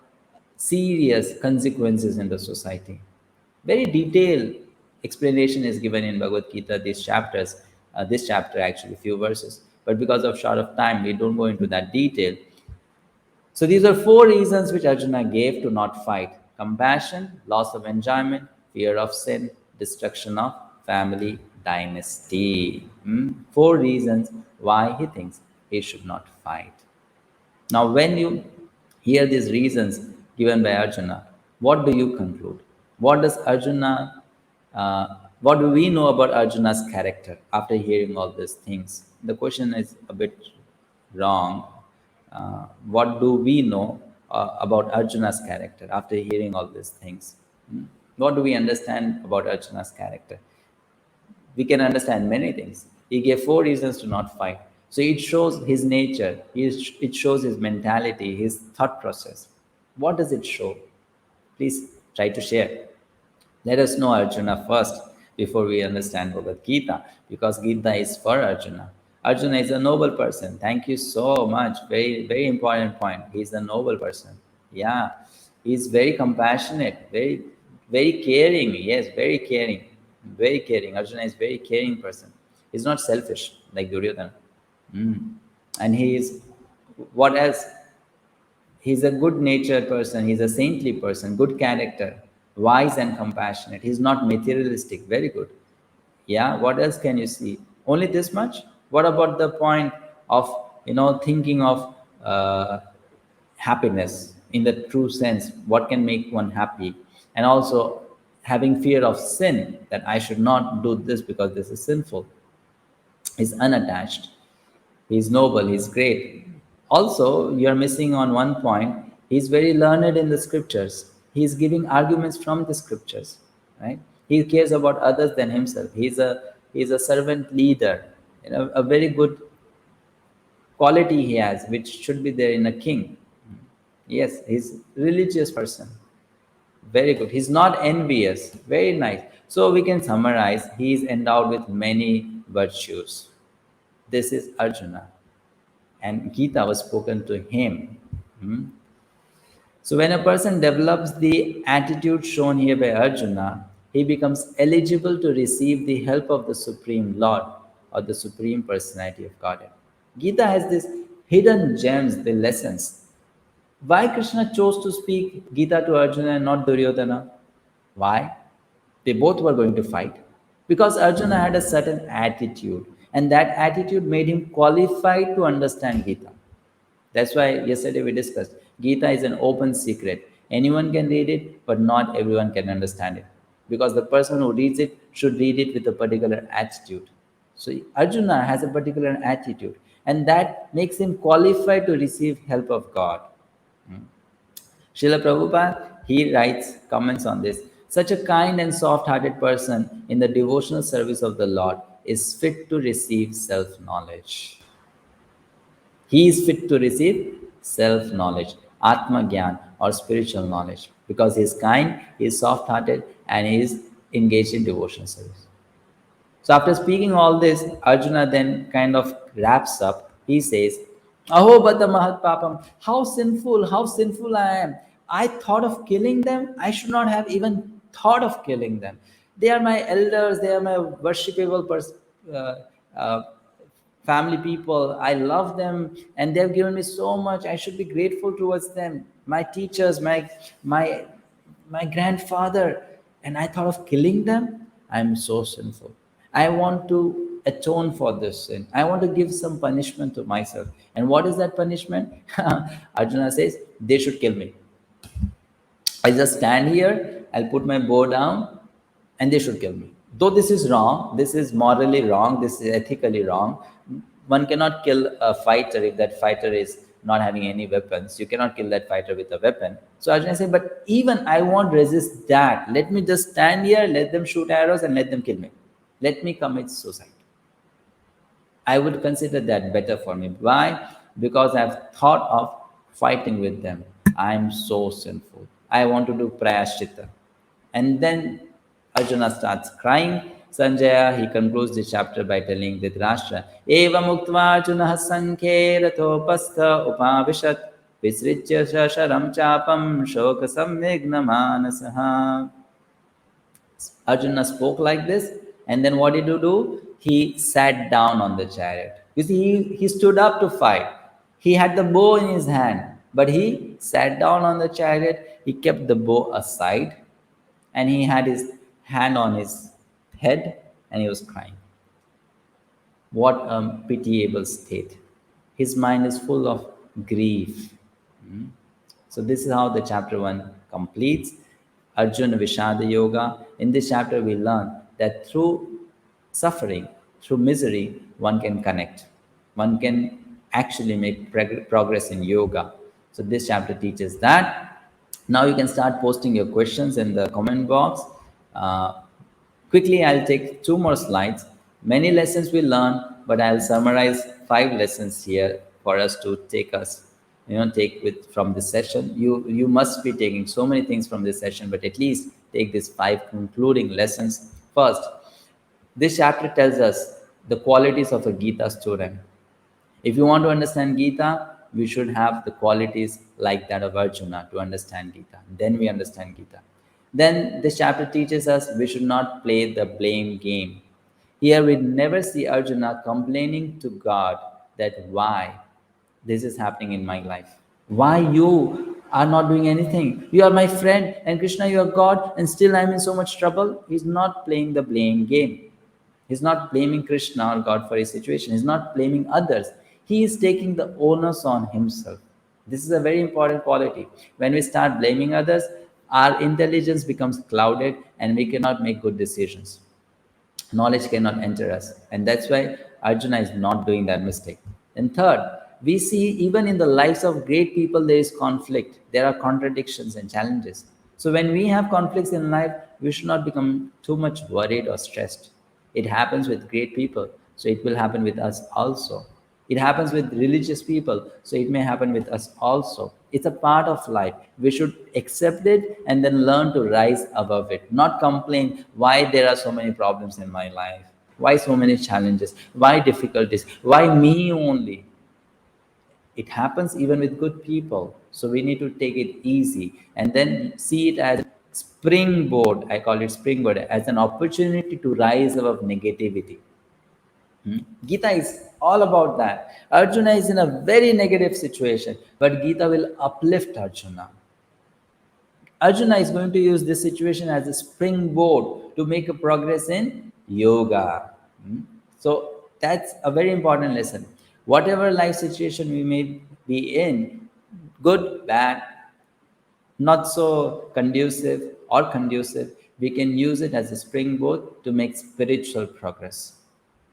serious consequences in the society. Very detailed explanation is given in Bhagavad-Gita, these chapters, this chapter actually, few verses. But because of short of time, we don't go into that detail. So these are 4 reasons which Arjuna gave to not fight. Compassion, loss of enjoyment, fear of sin, destruction of family, dynasty. 4 reasons why he thinks he should not fight. Now, when you hear these reasons given by Arjuna, what do you conclude? What does Arjuna, what do we know about Arjuna's character after hearing all these things? The question is a bit wrong. What do we know about Arjuna's character after hearing all these things. What do we understand about Arjuna's character? We can understand many things. He gave 4 reasons to not fight. So it shows his nature, it shows his mentality, his thought process. What does it show? Please try to share. Let us know Arjuna first before we understand Bhagavad-Gita, because Gita is for Arjuna. Arjuna is a noble person. Thank you so much. Very, very important point. He's a noble person. Yeah. He's very compassionate, very, very caring. Yes, very caring. Very caring. Arjuna is very caring person. He's not selfish like Duryodhana. And he is, what else? He's a good natured person. He's a saintly person, good character, wise and compassionate. He's not materialistic. Very good. Yeah, what else can you see? Only this much? What about the point of, thinking of happiness in the true sense? What can make one happy? And also having fear of sin, that I should not do this because this is sinful. He's unattached. He's noble. He's great. Also, you're missing on one point. He's very learned in the scriptures. He's giving arguments from the scriptures, right? He cares about others than himself. He's a servant leader. A very good quality he has, which should be there in a king. Yes, he's a religious person. Very good. He's not envious. Very nice. So we can summarize, he is endowed with many virtues. This is Arjuna. And Gita was spoken to him. So when a person develops the attitude shown here by Arjuna, he becomes eligible to receive the help of the Supreme Lord or the Supreme Personality of Godhead. Gita has these hidden gems, the lessons. Why Krishna chose to speak Gita to Arjuna and not Duryodhana? Why? They both were going to fight. Because Arjuna had a certain attitude, and that attitude made him qualified to understand Gita. That's why yesterday we discussed, Gita is an open secret. Anyone can read it, but not everyone can understand it. Because the person who reads it should read it with a particular attitude. So Arjuna has a particular attitude, and that makes him qualified to receive help of God. Srila Prabhupada, he writes comments on this. Such a kind and soft-hearted person in the devotional service of the Lord is fit to receive self-knowledge. He is fit to receive self-knowledge, Atma Gyan, or spiritual knowledge, because he is kind, he is soft-hearted, and he is engaged in devotional service. So after speaking all this, Arjuna then kind of wraps up. He says, 𝗟𝗶𝗁𝗏 𝗏, how sinful I am. I thought of killing them. I should not have even thought of killing them. They are my elders. They are my worshipable family people. I love them, and they've given me so much. I should be grateful towards them. My teachers, my grandfather, and I thought of killing them. I'm so sinful. I want to atone for this sin. I want to give some punishment to myself. And what is that punishment? Arjuna says, they should kill me. I just stand here, I'll put my bow down, and they should kill me. Though this is wrong, this is morally wrong, this is ethically wrong. One cannot kill a fighter if that fighter is not having any weapons. You cannot kill that fighter with a weapon. So Arjuna says, but even I won't resist that. Let me just stand here, let them shoot arrows, and let them kill me. Let me commit suicide. I would consider that better for me. Why? Because I've thought of fighting with them. I'm so sinful. I want to do prayaschitta. And then Arjuna starts crying. Sanjaya, he concludes the chapter by telling Dhritarashtra, 𝗍𝗶𝗁𝗏 𝗟𝗶𝗁𝗏 𝗃𝗶𝗁𝗏 विसृज्य शशरं चापं शोकसंविघ्नमानसः. Arjuna spoke like this, and then what did he do? He sat down on the chariot. You see, he stood up to fight. He had the bow in his hand, but he sat down on the chariot. He kept the bow aside, and he had his hand on his head, and he was crying. What a pitiable state. His mind is full of grief. So this is how the chapter 1 completes. Arjuna Vishada Yoga. In this chapter, we learn that through suffering, through misery, one can connect. One can actually make progress in yoga. So this chapter teaches that. Now you can start posting your questions in the comment box. Quickly, I'll take 2 more slides. Many lessons we learn, but I'll summarize 5 lessons here for us to take with from this session. You must be taking so many things from this session, but at least take these 5 concluding lessons. First, this chapter tells us the qualities of a Gita student. If you want to understand Gita, we should have the qualities like that of Arjuna to understand Gita. Then we understand Gita. Then this chapter teaches us we should not play the blame game. Here we never see Arjuna complaining to God that why this is happening in my life. Why you are not doing anything? You are my friend and Krishna, you are God, and still I'm in so much trouble. He's not playing the blame game. He's not blaming Krishna or God for his situation. He's not blaming others. He is taking the onus on himself. This is a very important quality. When we start blaming others, our intelligence becomes clouded and we cannot make good decisions. Knowledge cannot enter us. And that's why Arjuna is not doing that mistake. And third, we see even in the lives of great people, there is conflict. There are contradictions and challenges. So when we have conflicts in life, we should not become too much worried or stressed. It happens with great people, so it will happen with us also. It happens with religious people, so it may happen with us also. It's a part of life. We should accept it and then learn to rise above it, not complain why there are so many problems in my life, why so many challenges, why difficulties, why me only. It happens even with good people, so we need to take it easy and then see it as springboard. I call it springboard, as an opportunity to rise above negativity. Gita is all about that. Arjuna is in a very negative situation, but Gita will uplift Arjuna. Arjuna is going to use this situation as a springboard to make a progress in yoga. So that's a very important lesson. Whatever life situation we may be in, good, bad, not so conducive or conducive, we can use it as a springboard to make spiritual progress,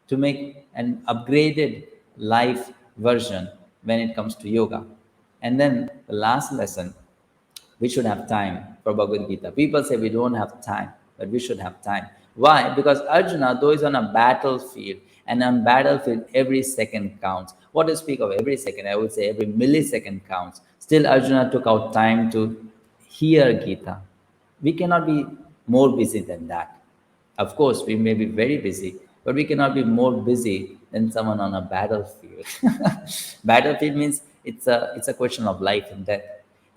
to make an upgraded life version when it comes to yoga. And then the last lesson, we should have time for Bhagavad Gita. People say we don't have time, but we should have time. Why? Because Arjuna, though is on a battlefield, and on battlefield every second counts. What to speak of every second? I would say every millisecond counts. Still Arjuna took out time to hear Gita. We cannot be more busy than that. Of course, we may be very busy, but we cannot be more busy than someone on a battlefield. Battlefield means it's a question of life and death.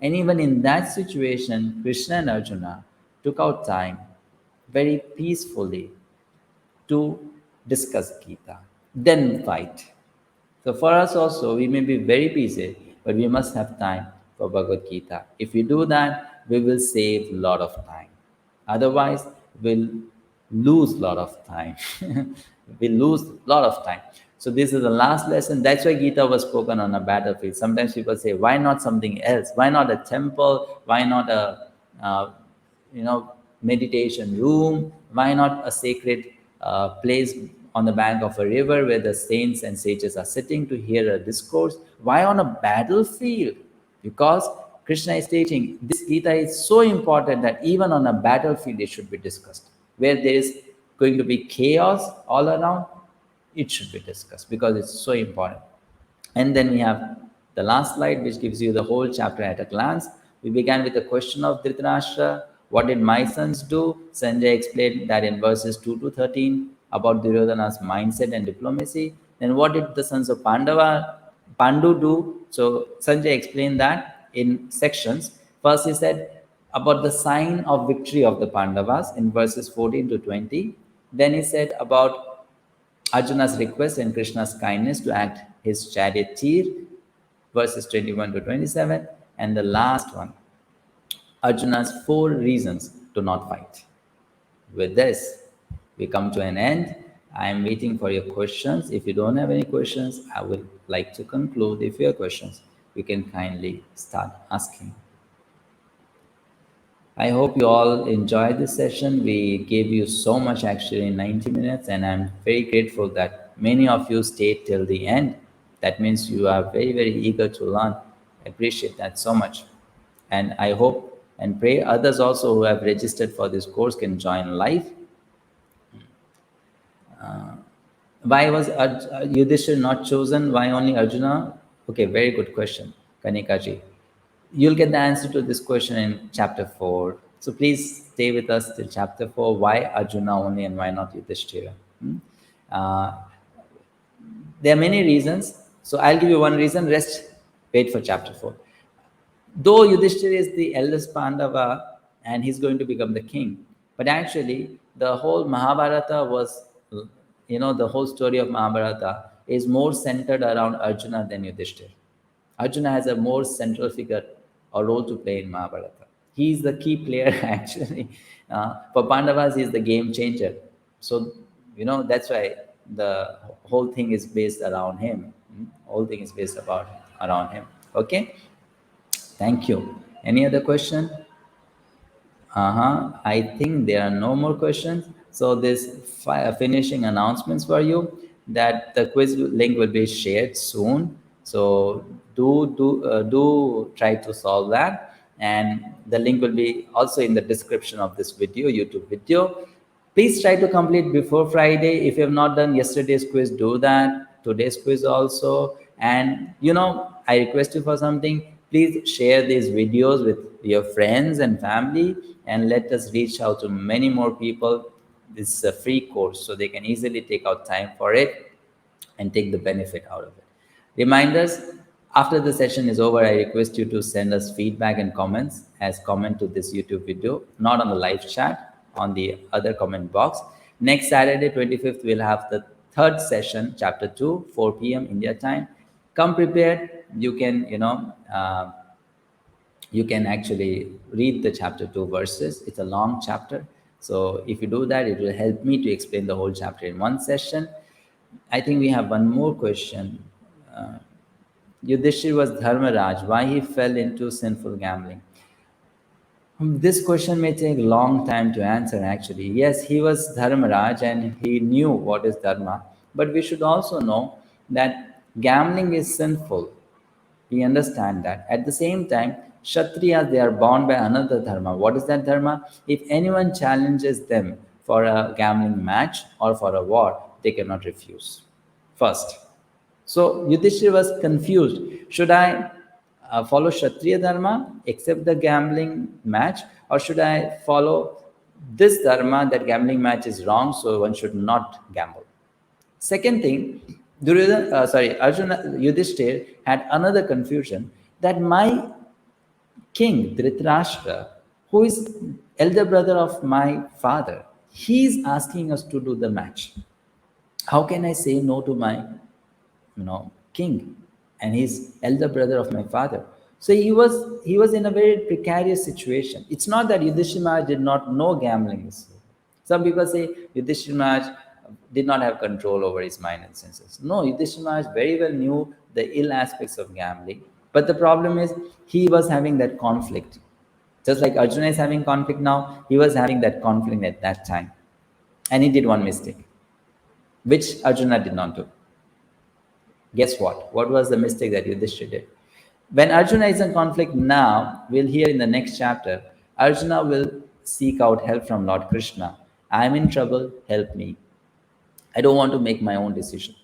And even in that situation, Krishna and Arjuna took out time very peacefully to discuss Gita, then fight. So for us also, we may be very busy, but we must have time for Bhagavad Gita. If we do that, we will save a lot of time. Otherwise, we'll lose a lot of time. We lose a lot of time. So this is the last lesson. That's why Gita was spoken on a battlefield. Sometimes people say, why not something else? Why not a temple? Why not a meditation room? Why not a sacred place on the bank of a river where the saints and sages are sitting to hear a discourse? Why on a battlefield? Because Krishna is teaching this Gita is so important that even on a battlefield it should be discussed. Where there is going to be chaos all around, it should be discussed because it's so important. And then we have the last slide, which gives you the whole chapter at a glance. We began with the question of Dhritarashtra. What did my sons do? Sanjay explained that in verses 2 to 13 about Duryodhana's mindset and diplomacy. Then what did the sons of Pandu do? So Sanjay explained that in sections. First he said about the sign of victory of the Pandavas in verses 14 to 20. Then he said about Arjuna's request and Krishna's kindness to act his charioteer, verses 21 to 27. And the last one, Arjuna's 4 reasons to not fight. With this, we come to an end. I am waiting for your questions. If you don't have any questions, I would like to conclude. If you have questions, you can kindly start asking. I hope you all enjoyed this session. We gave you so much actually in 90 minutes, and I'm very grateful that many of you stayed till the end. That means you are very, very eager to learn. I appreciate that so much. And I hope and pray others also who have registered for this course can join live. Why was Yudhishthira not chosen? Why only Arjuna? Okay, very good question, Kanikaji. You'll get the answer to this question in chapter 4. So please stay with us till chapter 4. Why Arjuna only and why not Yudhishthira? Uh, there are many reasons. So I'll give you one reason. Rest, wait for chapter 4. Though Yudhishthira is the eldest Pandava and he's going to become the king, but actually the whole Mahabharata was, the whole story of Mahabharata is more centered around Arjuna than Yudhishthira. Arjuna has a more central figure or role to play in Mahabharata. He is the key player actually. For Pandavas, he is the game changer. So, that's why the whole thing is based around him. Whole thing is based around him. Okay? Thank you. Any other question? I think there are no more questions. So this finishing announcements for you that the quiz link will be shared soon. So do try to solve that, and the link will be also in the description of this video, YouTube video. Please try to complete before Friday. If you have not done yesterday's quiz, do that. Today's quiz also. And I request you for something. Please share these videos with your friends and family, and let us reach out to many more people. This is a free course, so they can easily take out time for it and take the benefit out of it. Reminders, after the session is over, I request you to send us feedback and comments as comment to this YouTube video, not on the live chat, on the other comment box. Next Saturday, 25th, we'll have the third session, chapter 2, 4 p.m. India time. Come prepared. You can, you can actually read the chapter 2 verses. It's a long chapter. So if you do that, it will help me to explain the whole chapter in one session. I think we have one more question. Yudhishthira was Dharmaraj. Why he fell into sinful gambling? This question may take a long time to answer actually. Yes, he was Dharmaraj and he knew what is Dharma. But we should also know that gambling is sinful. We understand that. At the same time, Kshatriyas, they are bound by another dharma. What is that dharma? If anyone challenges them for a gambling match or for a war, they cannot refuse. First. So Yudhishthira was confused. Should I follow Kshatriya dharma, accept the gambling match, or should I follow this dharma that gambling match is wrong, so one should not gamble? Second thing, Arjuna, Yudhishthira had another confusion that my king Dhritarashtra, who is elder brother of my father, he is asking us to do the match. How can I say no to my, king, and he's elder brother of my father? So he was in a very precarious situation. It's not that Yudhishthira did not know gambling. Some people say Yudhishthira did not have control over his mind and senses. No, Yudhishthira very well knew the ill aspects of gambling. But the problem is he was having that conflict. Just like Arjuna is having conflict now, he was having that conflict at that time. And he did one mistake, which Arjuna did not do. Guess what? What was the mistake that Yudhishthira did? When Arjuna is in conflict now, we'll hear in the next chapter, Arjuna will seek out help from Lord Krishna. I'm in trouble, help me. I don't want to make my own decision.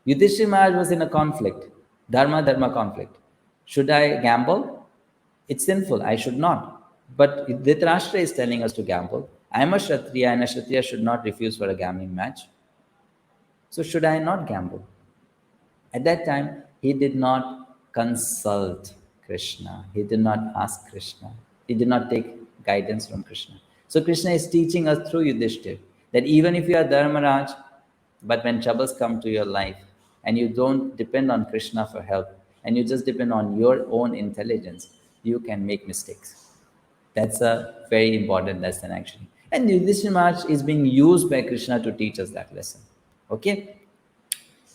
Yudhishthira Maharaj was in a conflict, dharma conflict. Should I gamble? It's sinful, I should not. But Dhritarashtra is telling us to gamble. I'm a Kshatriya and a Kshatriya should not refuse for a gambling match. So should I not gamble? At that time, he did not consult Krishna. He did not ask Krishna. He did not take guidance from Krishna. So Krishna is teaching us through Yudhishthira that even if you are Dharmaraj, but when troubles come to your life and you don't depend on Krishna for help and you just depend on your own intelligence, you can make mistakes. That's a very important lesson actually. And Yudhishthira Maharaj is being used by Krishna to teach us that lesson. Okay?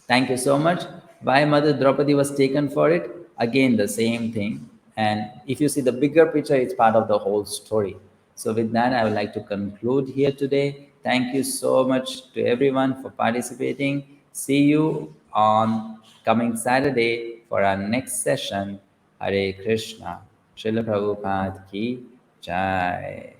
Thank you so much. Why Mother Draupadi was taken for it? Again, the same thing. And if you see the bigger picture, it's part of the whole story. So with that, I would like to conclude here today. Thank you so much to everyone for participating. See you on coming Saturday for our next session. Hare Krishna. Srila Prabhupada ki jai.